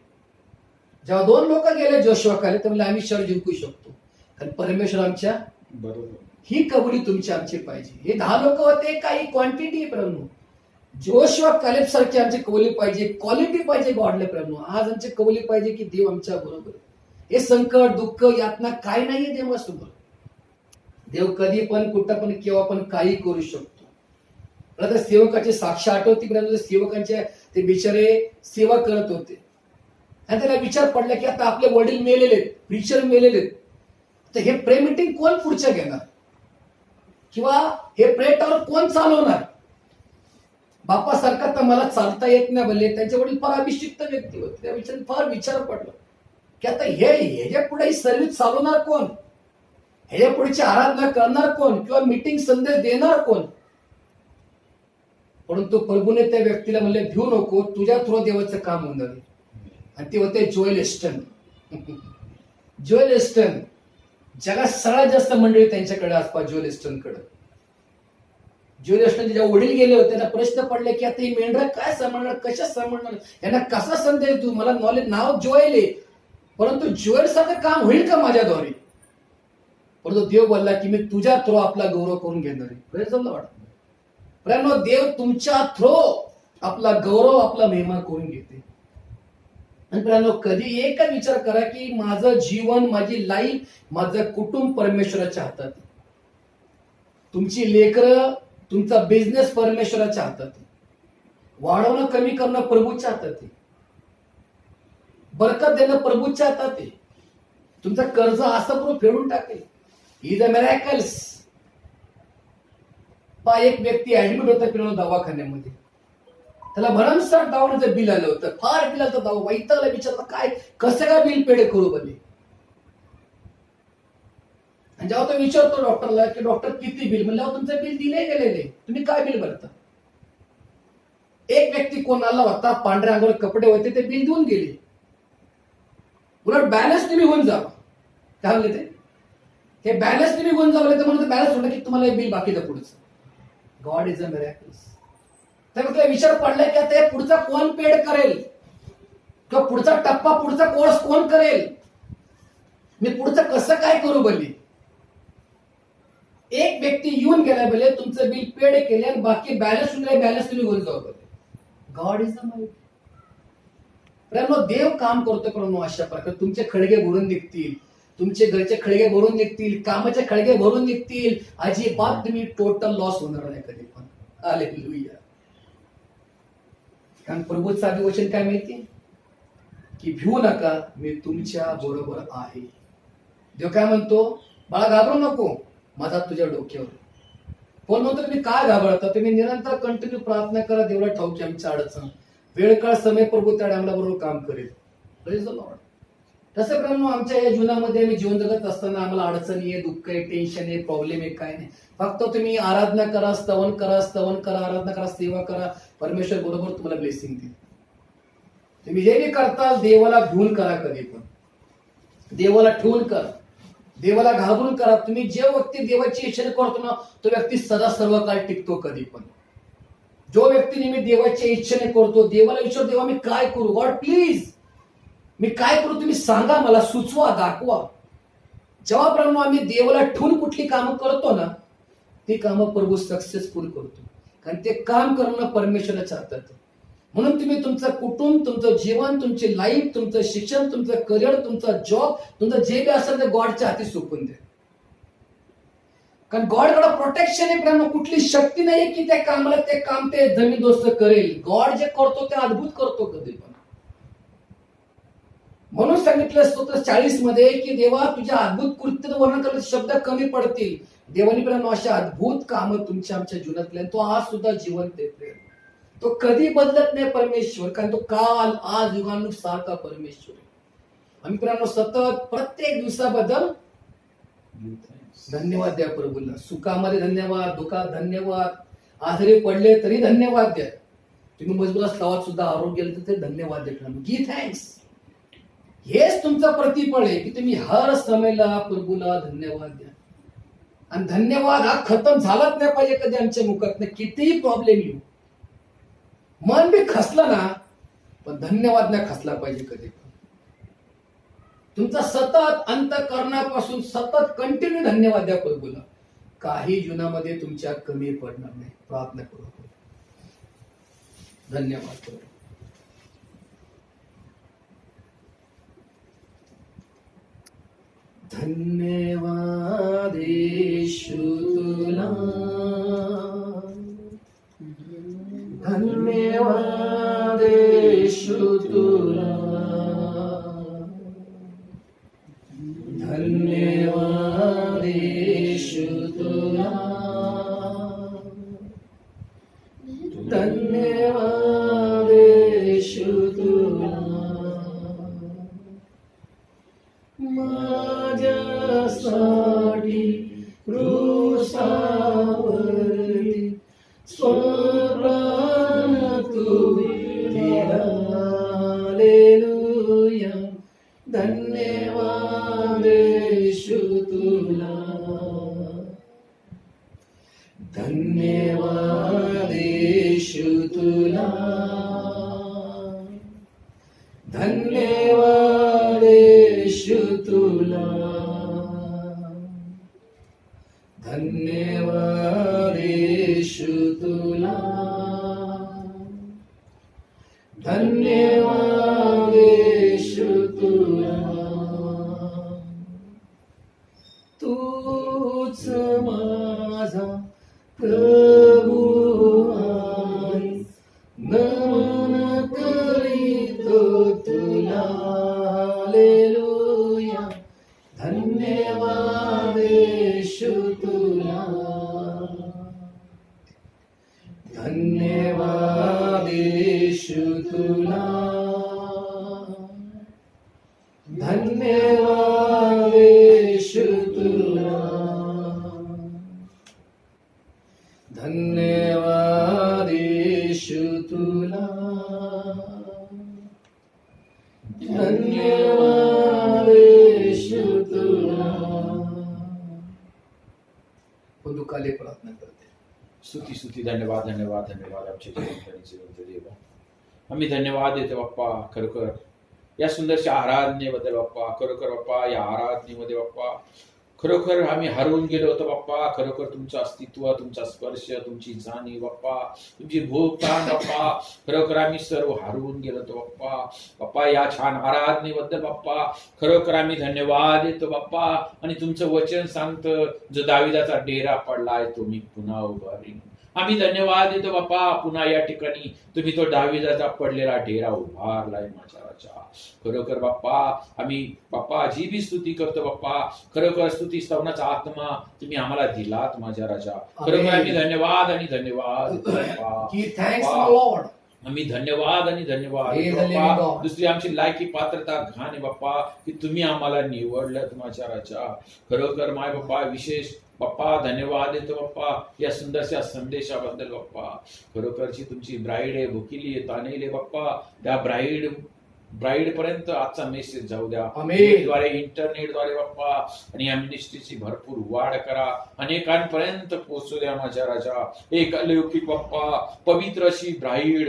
जेव्हा 2 लोक गेले जोशुआ खाली, तर म्हणले आम्ही शहर जिंकू शकतो, कारण परमेश्वर आमच्या बरोबर. ही कबुली तुमची आमची पाहिजे. हे 10 लोक होते, काही क्वांटिटी प्रभू. जोशुआ कालेब सारखी आमची कबुली पाहिजे, क्वालिटी पाहिजे गॉडले प्रभू. आज आमची कबुली पाहिजे की देव आमच्या बरोबर. हे संकट, दुःख, यातना काय नाहीये देवासमोर. देव कधी पण, कुठं पण, केव्हा पण काही करू शकतो. आता सेवकाची साक्ष आठवती, सेवकांच्या ते बिचारे सेवा करत होते आणि त्याला विचार पडला की आता आपले वडील मेलेले, प्रीचर मेलेले, तर हे प्रे मीटिंग कोण पुढच्या घेणार किंवा हे प्रे टॉवर कोण चालवणार. बापासारखा तर मला चालता येत नाही बोलले. त्यांचे वडील फार अभिषिक्त व्यक्ती होते. त्या विचार फार विचार पडला की आता ह्याच्या पुढे सर्व्हिस चालवणार कोण, ह्याच्या पुढची आराधना करणार कोण किंवा मीटिंग संदेश देणार कोण. परंतु प्रभूने त्या व्यक्तीला म्हणले भिऊ नको, तुझ्या थ्रू देवाचं काम होणार आहे. आणि ते होते जोएल एस्टन. जोएल एस्टन जगात सगळ्यात जास्त मंडळी त्यांच्याकडे आसपास जोएल एस्टनकडे. जोएल एस्टन जेव्हा वडील गेले होते त्यांना प्रश्न पडले की आता ही मेंढरं काय सांभाळणार, कशा सांभाळणार, यांना कसा संदेश तू, मला नॉलेज, नाव जोएल आहे परंतु जोएल सारखं काम होईल का माझ्याद्वारे. परंतु देव बोलला की मी तुझ्या थ्रो आपला गौरव करून घेणार आहे. Praise the Lord. प्रेरणो, देव तुमच्या थ्रो आपला गौरव, आपला महिमा करून घेते. आणि प्रेरणो, कधी एक विचार करा की माझं जीवन, माझी लाईफ, माझं कुटुंब परमेश्वराच्या हातात आहे. तुमची लेकरं, तुमचा बिझनेस परमेश्वराच्या हातात आहे. वाढवणं कमी करणं प्रभूच्या हातात आहे. बरकत देणं प्रभूच्या हातात आहे. तुमचं कर्ज असं फेडून टाकेल. Is a miracles. एक व्यक्ती ऍडमिट होता पिरानो दवाखान्यामध्ये. त्याला भरमसाठ दवाखान्याचं बिल आलं होतं, फार बिल आलं होतं. वैतागला, विचारलं काय कसं काय बिल पेड करू बने. आणि जेव्हा तो विचारतो डॉक्टरला की डॉक्टर किती बिल, म्हणलं तुमचं बिल दिले गेलेले, तुम्ही काय बिल भरता. एक व्यक्ती कोणाला होता, पांढऱ्या अंगावर कपडे होते, ते बिल देऊन गेले. उलट बॅलन्स तुम्ही होऊन जा, काय म्हणले ते, हे बॅलन्स तुम्ही होऊन जावं तर म्हणून बॅलन्स होतं की तुम्हाला बिल बाकीचं पुढचं. God is a miracles. तर तुला विचार पडला की आता पुढचा कोण पेड करेल, किंवा पुढचा टप्पा, पुढचा कोर्स कोण करेल, मी पुढचं कसं काय करू बली. एक व्यक्ती येऊन गेला बले, तुमचं बिल पेड केले आणि बाकी बॅलन्स बॅलन्स तुम्ही होऊन जाऊ बले. God is a might. देव काम करतो करून अशा प्रकारे तुमचे खळगे भरून निघतील, तुमचे घरचे खळगे भरून निघतील, कामाचे खळगे भरून निघतील. अजिबात तुम्ही टोटल लॉस होणार नाही कधी पण. हालेलुया. कारण प्रभूचं आधी वचन काय माहिती की भिवू नका, मी तुमच्या बरोबर आहे. देव काय म्हणतो, बाळा घाबरू नको, माझा तुझ्या डोक्यावर. पण म्हणतो तुम्ही काय घाबरता, तुम्ही निरंतर कंटिन्यू प्रार्थना करा. देवला ठाऊक की आमच्या अडचण, वेळ काळ समय प्रभू त्या आम्हाला बरोबर काम करेल. Praise the Lord. तसं प्रमाणे आमच्या या जीवनामध्ये आम्ही जीवन जगत असताना आम्हाला अडचणी आहे, दुःख आहे, टेन्शन आहे, प्रॉब्लेम आहे, काय नाही. फक्त तुम्ही आराधना करा, स्तवन करा, आराधना करा, सेवा करा, परमेश्वर बरोबर तुम्हाला ब्लेसिंग देईल. तुम्ही जे बी करता देवाला घेऊन करा, कधी पण देवाला ठेवून करा, देवाला घाबरून करा. तुम्ही जे व्यक्ती देवाची इच्छा करतो ना, तो व्यक्ती सदा सर्व काळ टिकतो. कधी पण जो व्यक्ती नेहमी देवाच्या इच्छेने करतो, देवाला विचार, देवा मी काय करू, गॉड प्लीज मी काय करू, तुम्ही सांगा मला, सुचवा, दाखवा. जेव्हा प्रमाणे आम्ही देवाला ठेवून कुठली कामं करतो ना, ती कामं प्रभू सक्सेसफुल करतो. कारण ते काम करणं परमेश्वराच्या हातात आहे. म्हणून तुम्ही तुमचं कुटुंब, तुमचं जीवन, तुमची लाईफ, तुमचं शिक्षण, तुमचं करिअर, तुमचा जॉब, तुमचं जे बी असेल ते गॉडच्या हाती सोपून द्या. कारण गॉडकडे प्रोटेक्शन आहे. प्रेम कुठली शक्ती नाही की त्या कामाला ते काम ते जमीनदोस्त करेल. गॉड जे करतो ते अद्भुत करतो कधी पण. म्हणून सांगितलं स्तोत्र 40 मध्ये की देवा तुझ्या अद्भुत कृत्य वर्णन करण्याचे शब्द कमी पडतील. देवानी प्रेम अशा अद्भुत कामं तुमच्या आमच्या जीवनात केली. तो आज सुद्धा जिवंत आहे. तो कधी बदलत नाही परमेश्वर, कारण तो काल आज युगानुग सारखा परमेश्वर आहे. आम्ही प्रेम सतत प्रत्येक दिवसाबद्दल धन्यवाद द्या प्रभूला. सुखामध्ये धन्यवाद, दुःखात धन्यवाद, आजारी पडले तरी धन्यवाद द्या. तुम्ही मजबूत असलावात सुद्धा आरोग्य तर धन्यवाद द्या. गी थँक्स. हेच तुमचं प्रतिफळ आहे की तुम्ही हर समयला प्रभूला धन्यवाद द्या. आणि धन्यवाद हा खतम झालाच नाही पाहिजे कधी आमच्या मुखात. कितीही प्रॉब्लेम येऊ, मन बी खसलं ना, पण धन्यवाद नाही खसला पाहिजे कधी. तुमचा सतत अंतःकरणापासून सतत कंटिन्यू धन्यवाद द्या प्रभूला. काही जीवनामध्ये तुमच्या कमी पडणार नाही. प्रार्थना करू. धन्यवाद प्रभू. धन्यवाद येशू तुला, धन्यवाद येशू तुला, धन्यवाद येशू तुला, धन्यवाद येशू तुला. माझ्यासाठी क्रूसावरती स्वप्राण तू दिला. हालेलुया. धन्यवाद येशू येशू तुला, धन्यवाद येशू तुला, धन्यवाद येशू तुला, धन्यवाद येशू तुला, धन्यवाद येशू तुला. तूच माझा प्रभू आहेस, नमन करीतो तुला. हालेलुया, धन्यवाद येशू तुला, धन्यवाद येशू तुला, धन्यवाद येशू तुला, धन्यवाद येशू तुला, धन्यवाद येशू तुला. दुखाले प्रार्थना करते. स्तुती स्तुती, धन्यवाद धन्यवाद धन्यवाद आमच्या जीवनचे देवा. आम्ही धन्यवाद देतो बाप्पा, खरोखर या सुंदरशा आराधनेबद्दल बाप्पा. खरोखर बाप्पा, या आराधनेमध्ये बाप्पा खरोखर आम्ही हरवून गेलो होतो बाप्पा. खरोखर तुमचं अस्तित्व, तुमचा स्पर्श, तुमची जाणीव बाप्पा, तुमची भोगतान बाप्पा, खरोखर आम्ही सर्व हरवून गेलो होतो बाप्पा. बाप्पा, या छान आराधनेबद्दल बाप्पा खरोखर आम्ही धन्यवाद देतो बाप्पा. आणि तुमचं वचन सांगतं, जो दाविदाचा डेरा पडलाय तो मी पुन्हा उभारीन. आम्ही धन्यवाद देतो बाप्पा. पुन्हा या ठिकाणी तुम्ही तो दाविदाचा पडलेला डेरा उभारलाय माझ्या राजा. खरोखर बाप्पा, आम्ही बाप्पा जी बी स्तुती करतो बाप्पा, खरोखर स्तुती स्तवनाचा आत्मा तुम्ही आम्हाला दिलात माझ्या राजा. खरोखर आम्ही धन्यवाद आणि धन्यवाद देतो बाप्पा. Thanks Lord. आम्ही धन्यवाद आणि धन्यवाद हे देतो धन्यवाद बाप्पा. लॉर्ड. दुसरी आमची लायकी पात्रता घाण आहे बाप्पा, की तुम्ही आम्हाला निवडलं माझ्या राजा. खरोखर माय बाप्पा, विशेष बाप्पा धन्यवाद देतो बाप्पा या सुंदरशा संदेशाबद्दल बाप्पा. खरोखरची तुमची ब्राईड आहे, भुकिली आहे, तानेली आहे बाप्पा. त्या ब्राईड पर्यंत आजचा मेसेज जाऊ द्या. आमेन. द्वारे, इंटरनेटद्वारे बाप्पा, आणि या मिनिस्ट्रीची भरपूर वाढ करा. अनेकांपर्यंत पोहोचू द्या माझ्या राजा. एक अलौकिक बाप्पा, पवित्र अशी ब्राईड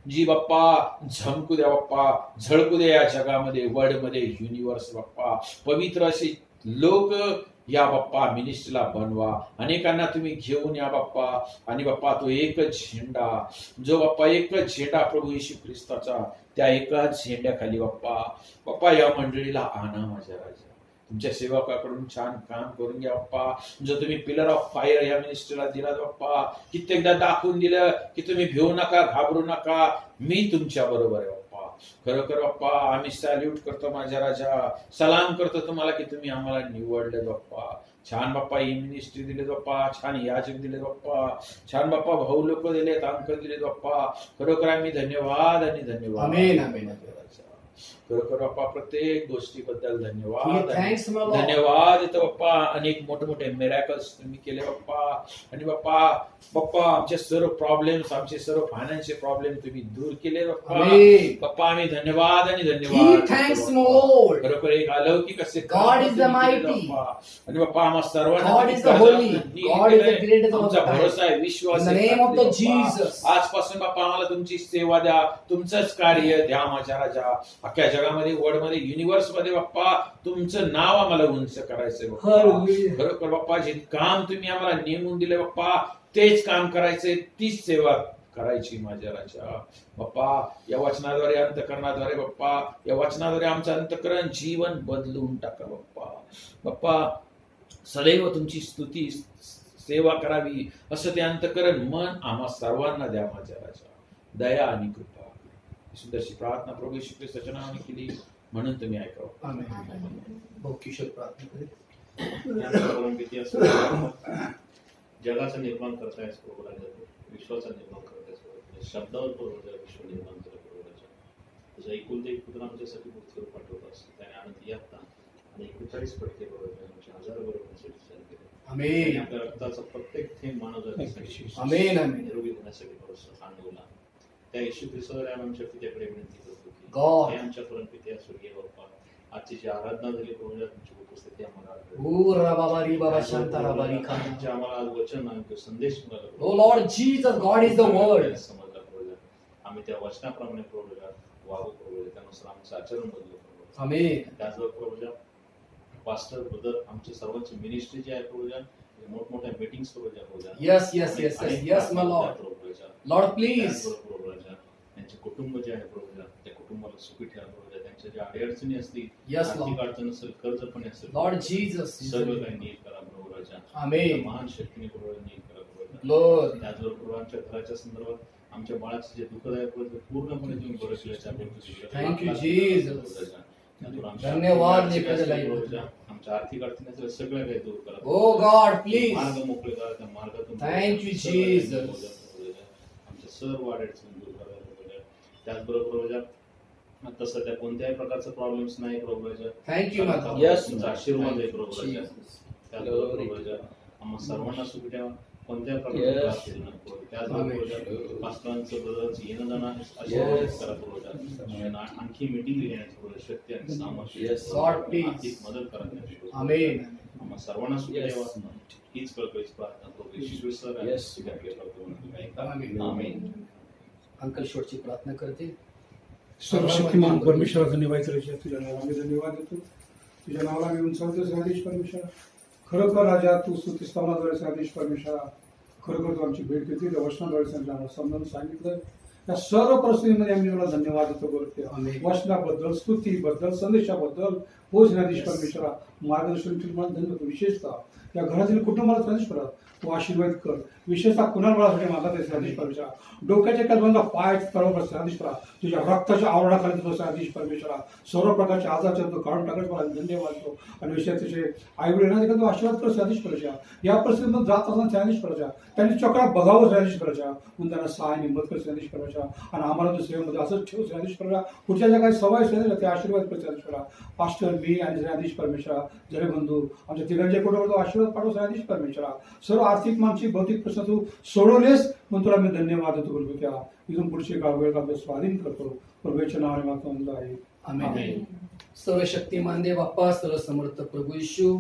जी बाप्पा झमकू द्या बाप्पा, झळकू द्या या जगामध्ये, वर्ल्डमध्ये, युनिवर्स बाप्पा. पवित्र अशी लोक या बाप्पा मिनिस्ट्रीला बनवा. अनेकांना तुम्ही घेऊन या बाप्पा. आणि बाप्पा, तो एकच झेंडा, जो बाप्पा एकच झेंडा प्रभू येशू ख्रिस्ताचा, त्या एकाच झेंड्याखाली बाप्पा या मंडळीला आणा माझ्या राजा. तुमच्या सेवकाकडून छान काम करून घ्या बाप्पा. जो तुम्ही पिलर ऑफ फायर या मिनिस्ट्रीला दिलात बाप्पा, कित्येकदा दाखवून दिलं की तुम्ही भिवू नका, घाबरू नका, मी तुमच्या बरोबर आहे बाप्पा. खरोखर बाप्पा, आम्ही सॅल्यूट करतो माझ्या राजा, सलाम करतो तुम्हाला की तुम्ही आम्हाला निवडले बाप्पा. छान बाप्पा ही मिनिस्ट्री दिले बाप्पा, छान याजक दिले बाप्पा, छान बाप्पा भाऊ लोक दिलेत, अंकल दिलेत बाप्पा. खरोखर आम्ही धन्यवाद आणि धन्यवाद. आमेन आमेन. खरोखर बाप्पा, प्रत्येक गोष्टीबद्दल धन्यवाद थँक्स लॉर्ड. धन्यवाद येतो बाप्पा. अनेक मोठे मोठे मिरॅकल्स तुम्ही केले बाप्पा. आणि बाप्पा आमचे सर्व प्रॉब्लेम्स, आमचे सर्व फायनान्शियल प्रॉब्लेम तुम्ही दूर केले बाप्पा. आमेन. बाप्पा, आम्ही धन्यवाद आणि धन्यवाद. Thanks Lord. खरोखर एक अलौकिक असे God is the mighty. आणि बाप्पा आम्हा सर्वांना God is the holy. God is the greatest of आमचा all time. भरोसा आहे, विश्वास In the आहे name of the Bappa. Jesus. आजपासून बाप्पा आम्हाला तुमची सेवा द्या, तुमचंच कार्य द्या माझ्या राजा. अख्ख्या जगामध्ये, वर्ल्डमध्ये, युनिव्हर्स मध्ये बाप्पा तुमचं नाव आम्हाला उंच करायचंय बाप्पा. Hallelujah. खरोखर बाप्पा, जे काम तुम्ही आम्हाला नेमून दिले बाप्पा, तेच काम करायचंय, तीच सेवा करायची माझ्या राजा. बाप्पा, या वचनाद्वारे, अंतकरणाद्वारे बाप्पा, या वचनाद्वारे आमचं अंतकरण, जीवन बदलून टाका बाप्पा. बाप्पा, सदैव तुमची स्तुती, सेवा करावी असं ते अंतकरण, मन आम्हा सर्वांना द्या माझ्या राजा. दया आणि कृपा. सुंदरशी प्रार्थना प्रभू येशू ख्रिस्ताच्या नावाने केली, म्हणून तुम्ही ऐकावं. आमेन. भाऊ किशोर प्रार्थना करेल. जगाचं निर्माण करतायस प्रभू राजा, विश्वाचं निर्माण करतायस प्रभू. शब्दावर प्रभू विश्व निर्माण कर प्रभू राजा. तुझा एकुलते एक पुत्र आमच्यासाठी पृथ्वीवर पाठवतास, त्याने आनंद यातना आणि 41 पटके बरोबर आमच्या हजारोबरोबर केले. आमेन. आपल्या रक्ताचा प्रत्येक थेंब मानवजातीसाठी आमेन आमेन. निरोगी होण्यासाठी भरोसा आणवला. त्या येशू ख्रिस्ताद्वारे आमच्या पित्याकडे विनंती करतो की God. हे आमच्या परमपित्या स्वर्गीय बाप्पा, आजची जी आराधना झाली प्रभूच्या तुमची उपस्थिती आम्हाला आढळली. ओ राबाबारी बाबा शांता राबारी खाना. जे आम्हाला आज वचन आणि तो संदेश मिळाला O Lord Jesus, God is the word. समजला प्रभूजा. आम्ही त्या वचनाप्रमाणे प्रभूजा वागू प्रभूजा, त्यानुसार आमचं आचरण बदलू प्रभूजा. आमेन. त्याचबरोबर प्रभूजा पास्टर ब्रदर आमचे सर्वांची मिनिस्ट्री जी आहे प्रभूजा, मोठमोठ्या मीटिंग्स प्रभूजा प्रभूजा. Yes, yes, yes, yes, yes, my Lord. प्रभूजा. Lord, please. त्याचबरोबर प्रभूजा त्यांचे कुटुंब जे आहे प्रभूजा, त्या कुटुंबाला सुखी ठेवा प्रभूजा. त्यांच्या ज्या अडचणी असतील, Yes, आर्थिक Lord. अडचण असेल, कर्ज पण असेल, Lord Jesus. सगळं काही नीट करा प्रभूजा. आमेन. महान शक्तीने प्रभूजा नीट करा प्रभूजा. Lord. त्याचबरोबर प्रभू आमच्या घराच्या संदर्भात आमच्या बाळाचं जे दुःखदायक प्रभू पूर्णपणे तुम्ही बरं केल्याच्या Thank you, Jesus. धन्यवाद लेकराला. आमच्या आर्थिक अडचणी असेल, सगळ्या काही दूर करा. Oh God, please. मार्ग मोकळे करा, त्या मार्गातून Thank you, सगळं काही Jesus. दूर करा. आमच्या सर्व अडचणी दूर करा प्रभूजा. त्याचबरोबर प्रभूजा आता सध्या कोणत्याही प्रकारचा प्रॉब्लेम्स नाही प्रभूजा. Thank you, my God. Yes, तुमचा आशीर्वाद आहे प्रभूजा. Jesus. त्याचबरोबर प्रभूजा आम्हा सर्वांना सुखी ठेवा, कोणत्याही प्रकारचा Yes. त्रास देऊ नका प्रभू. त्याचबरोबर प्रभूजा पास्टरांचं ब्रदरचं येणं जाणं आशीर्वाद Yes. करा प्रभूजा. आणि आणखी मीटिंग घेण्याची प्रभूजा शक्ती आणि सामर्थ्य Yes. God, please. आर्थिक मदत करा प्रभूजा. आमेन. आम्हा सर्वांना सुखी Yes. ठेवा. हीच कळकळीची प्रार्थना प्रभू येशू सर आणि Yes. तुझ्या आपल्या प्रभूंना ऐका. आमेन. आमेन. अंकल शेवटची प्रार्थना करते. सर्वशक्तिमान परमेश्वरा धन्यवाद करायचे तुझ्या नावाला मी धन्यवाद देतो. तुझ्या नावाला मी उंचावतो स्वादेश परमेश्वरा. खरोखर राजा तू स्तुतिस्तावनाद्वारे स्वादेश परमेश्वरा खरोखर तू आमची भेट घेतली, त्या वचनाद्वारे आम्हाला समजावून सांगितलं. या सर्व परिस्थितीमध्ये आम्ही तुला धन्यवाद देतो करतो. आमेन. वचनाबद्दल, स्तुतीबद्दल, संदेशाबद्दल हो न्यायाधीश परमेश्वरा मार्गदर्शन तुम्हाला धन्यवाद. विशेषतः या घरातील कुटुंबाला न्यायाधीश करा, तू आशीर्वाद कर. विशेषतः कुणालबाळासाठी मागत आहे न्यायाधीश परमेश्वरा. डोक्याच्या कदमांना पाय तळवर न्यायाधीश करा. तुझ्या रक्ताच्या आवरणाखाली तुझं न्यायाधीश परमेश्वरा सर्व प्रकारच्या आजारच्या तू काढून टाकत मला धन्यवाद देतो. आणि विशेष तुझे आई वडिलांना तू आशीर्वाद कर न्यायाधीश करायच्या. या परिस्थितीमध्ये जात असताना न्यायाधीश करायच्या, त्यांनी चक्रा बघावं न्यायाधीश करायच्या, म्हणून त्यांना सहाय निमत कर न्यायाधीश करायच्या. आणि आम्हाला तू सेवेमध्ये असंच ठेव न्यायाधीश करा. पुढच्या ज्या काही सवय असेल ते आशीर्वाद कर न्यायाधीश करा. पास्टर मी आणि न्यायाधीश परमेश्वरा जरे बंधू आमच्या तिघांच्या कुटुंबावर तू आशीर्वाद पाठव न्यायाधीश परमेश्वरा. सर्व आर्थिक मानसिक भौतिक प्रश्न तू सोडवलेस म्हणून तुला मी धन्यवाद देतो प्रभू. त्या इथून पुढचे काळ वेळ आपलं स्वाधीन करतो प्रभूच्या नावाने मागतो आहे. आमेन. सर्व शक्तिमान देव बाप्पा, सर्व समर्थ प्रभू येशू,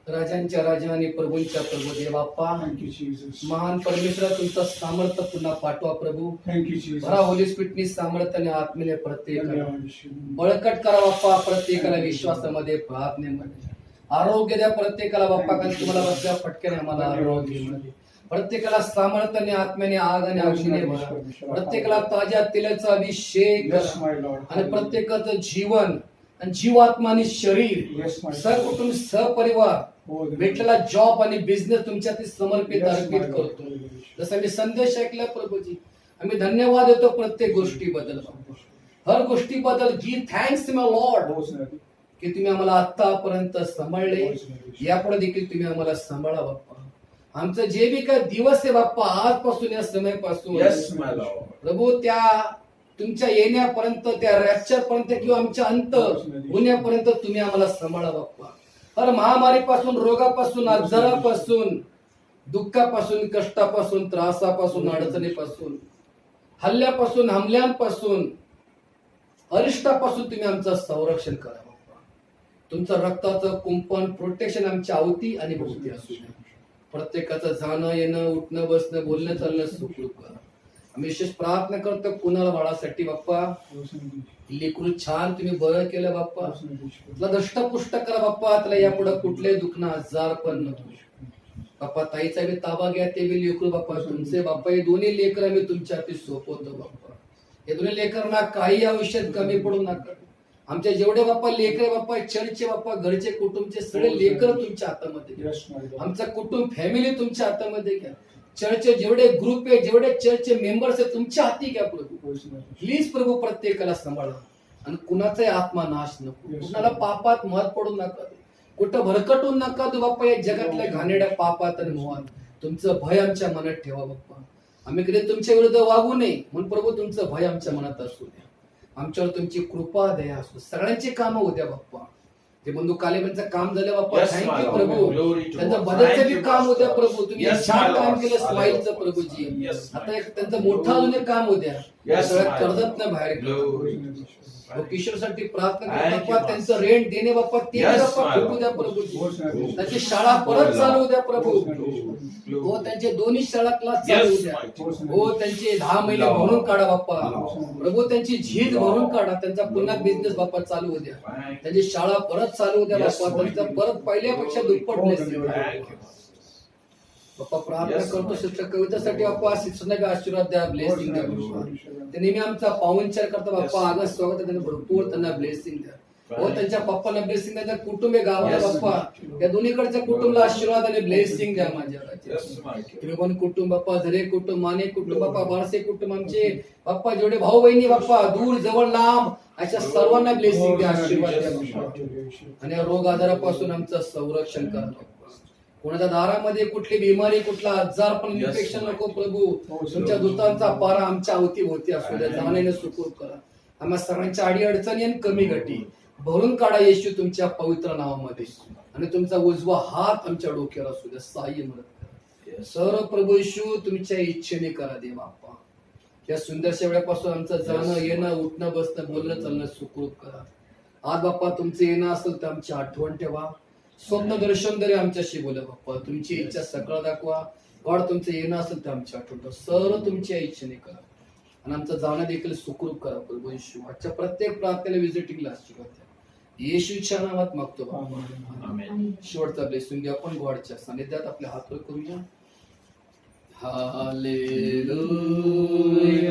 राजांच्या राजा आणि प्रभूंच्या प्रभू देव बाप्पा, थँक्यू जीसस. महान परमेश्वरा तुमचं सामर्थ्य पुन्हा पाठवा प्रभू. Thank you Jesus. भरा होली स्पिरिटनी सामर्थ्याने आत्मेने प्रत्येकाला धन्यवाद येशू. बळकट करा बाप्पा. प्रत्येकाला विश्वासामध्ये प्रार्थनेमध्ये आरोग्य द्या प्रत्येकाला बाप्पा. कारण तुम्हाला बसल्या फटक्याने आम्हाला आरोग्य मध्ये प्रत्येकाला सामर्थ्याने आत्म्याने आग आणि अग्नीने भरा. प्रत्येकाला ताज्या तेलाचा अभिषेक Yes, करा. my Lord. आणि प्रत्येकाचं जीवन आणि जीवात्मा आणि शरीर Yes, my Lord. सहकुटुंब सहपरिवार हो, भेटलेला जॉब आणि बिझनेस तुमच्या ते समर्पित Yes, अर्पित my Lord. करतो. जसं मी संदेश ऐकला प्रभूजी, आम्ही धन्यवाद देतो प्रत्येक गोष्टीबद्दल. हर गोष्टीबद्दल गी थँक्स माय लॉर्ड हो, सर. की तुम्ही आम्हाला आतापर्यंत सांभाळले, हो, सर. यापुढे देखील तुम्ही आम्हाला सांभाळा बाप्पा. आमचं जे बी काय दिवस आहे बाप्पा आजपासून या समयपासून Yes, my Lord. प्रभू त्या तुमच्या येण्यापर्यंत त्या रॅप्चर पर्यंत किंवा आमच्या अंत होण्यापर्यंत तुम्ही आम्हाला सांभाळा बाप्पा. हर महामारीपासून, रोगापासून, आजारापासून, दुःखापासून, कष्टापासून, त्रासापासून, अडचणीपासून, हल्ल्यापासून, हमल्यांपासून, अरिष्टापासून तुम्ही आमचं संरक्षण करा बाप्पा. तुमचं रक्ताचं कुंपण प्रोटेक्शन आमच्या अवती आणि भोवती असू द्या. प्रत्येकाचं जाणं येणं, उठणं बसणं, बोलणं चालणं सुखरूप करा. आम्ही विशेष प्रार्थना करतो कुणाला बाळासाठी बाप्पा. हो, सर. लेकरू छान तुम्ही बरं केलं बाप्पा. हो, सर. तुला दष्टपुष्ट करा बाप्पा. त्याला यापुढे कुठले दुखणं आजार पण नको बाप्पा. ताईचा बी ताबा घ्या, ते बी लेकरू बाप्पा तुमचे बाप्पा. हे दोन्ही लेकर आम्ही तुमच्या हाती सोपवतो बाप्पा. हे दोन्ही लेकरांना काही आयुष्यात कमी पडू नका. आमच्या जेवढे बाप्पा लेकर बाप्पा, चर्चचे बाप्पा, घरचे कुटुंबचे सगळे लेकर तुमच्या हातामध्ये घ्या. Yes, my Lord. आमचं कुटुंब फॅमिली तुमच्या हातामध्ये घ्या. चर्चचे जेवढे ग्रुप आहे, जेवढे चर्चचे मेंबर्स आहेत तुमच्या हाती घ्या प्रभू. हो, सर. प्लीज प्रभू प्रत्येकाला सांभाळा. आणि कुणाचाही आत्मा नाश नको, Yes, कुणाला पापात महत पडू नका, कुठं भरकटू नका तू बाप्पा. या जगातल्या घाणेड्या पापात आणि मोहात तुमचं भय आमच्या मनात ठेवा बाप्पा. आम्ही कधी तुमच्या विरुद्ध वागू नये म्हणून प्रभू तुमचं भय आमच्या मनात असू द्या. आमच्यावर तुमची कृपा दया असो. सगळ्यांची कामं होत्या बाप्पा. ते बंधू कालेबांचं काम झालं बाप्पा. Yes, my thank you Lord. Prabhu. Glory to त्यांचं God. बदलचं Thank बी you, काम होत्या Master. प्रभू. तुम्ही Yes, छान my काम Lord. केलं स्माईलचं Hallelujah. प्रभूजी. Yes, my आता एक Lord. त्यांचं मोठं अजून एक काम होत्या. Yes, सगळ्यात my कर्जत Lord. नाही बाहेर Glory. Yes, व किशोरसाठी प्रार्थना करतो Thank you, बाप्पा. त्यांचं रेंट देणे बाप्पा ते Yes, बाप्पा my भेटू द्या Lord. प्रभूजी. हो, सेनाधीश. त्याची शाळा परत चालू द्या प्रभू. Glory. हो त्यांचे दोन्ही शाळा क्लास चालू Yes, द्या. mighty हो, God. सेनाधीश. हो त्यांचे 10 महिने भरून काढा बाप्पा. प्रभू त्यांची झीज भरून काढा. त्यांचा पुन्हा बिझनेस बाप्पा चालू होऊ द्या. Thank त्यांची शाळा परत चालू होऊ द्या Yes, बाप्पा. mighty त्यांचा परत पहिल्यापेक्षा दुप्पट हो, blessing द्या. Thank you. बाप्पा प्रार्थना Yes, करतो mighty. सिस्टर कवितासाठी बाप्पा शिक्षणाचे आशीर्वाद द्या, ब्लेसिंग द्या बाप्पा. ते नेहमी आमचा पाहुणचार करता बाप्पा. Yes. आगस्ट स्वागत त्यांना भरपूर त्यांना ब्लेसिंग द्या. हो Right. त्यांच्या पप्पाला ब्लेसिंग द्या. त्या कुटुंब आहे गावाला Yes. बाप्पा. या दोन्हीकडच्या कुटुंबाला आशीर्वाद आणि ब्लेसिंग द्या माझ्या Yes, mighty God. त्रिभुवन कुटुंब बाप्पा, झरे कुटुंब, माने कुटुंब बाप्पा, बारसे कुटुंब आमचे बाप्पा, जेवढे भाऊ बहिणी बाप्पा, दूर जवळ लांब अशा सर्वांना ब्लेसिंग द्या, आशीर्वाद द्या बाप्पा. आणि या रोग आजारापासून आमचं संरक्षण करा बाप्पा. कोणाच्या दारामध्ये कुठली बिमारी, कुठला आजार पण Yes, इन्फेक्शन Lord. नको प्रभू. तुमच्या दूतांचा पारा आमच्या अवतीभोवती असू द्या. जाण्याने सुखरूप करा. आम्हा सर्वांच्या अडी अडचणी आणि कमी गटी भरून काढा येशू तुमच्या पवित्र नावामध्ये. आणि तुमचा उजवा हात आमच्या डोक्यावर असू द्या. सहाय्य मदत करा. सर्व प्रभू येशू तुमच्या इच्छेने करा दे बाप्पा. या सुंदरशा वेळापासून आमचं जाणं येणं, उठणं बसणं, बोलणं चालणं सुखरूप करा. आज बाप्पा तुमचं येणं असेल तर आमची आठवण ठेवा. स्वप्न दर्शन तरी आमच्याशी बोला बाप्पा. तुमची इच्छा सकाळ दाखवा. गॉड तुमचं येणं असेल तर आमची आठवण ठेवा. सर्व तुमच्या इच्छेने करा. आणि आमचं जाणं देखील सुखरूप करा प्रभू येशू. आजच्या प्रत्येक प्रार्थनेला व्हिजिटिंगला आशीर्वाद द्या. येशूच्या नावात मागतो बाप्पा. Amen. शेवटचा ब्लेसिंग घ्या आपण गॉडच्या सानिध्यात आपले हात वर करूया. हालेलुया.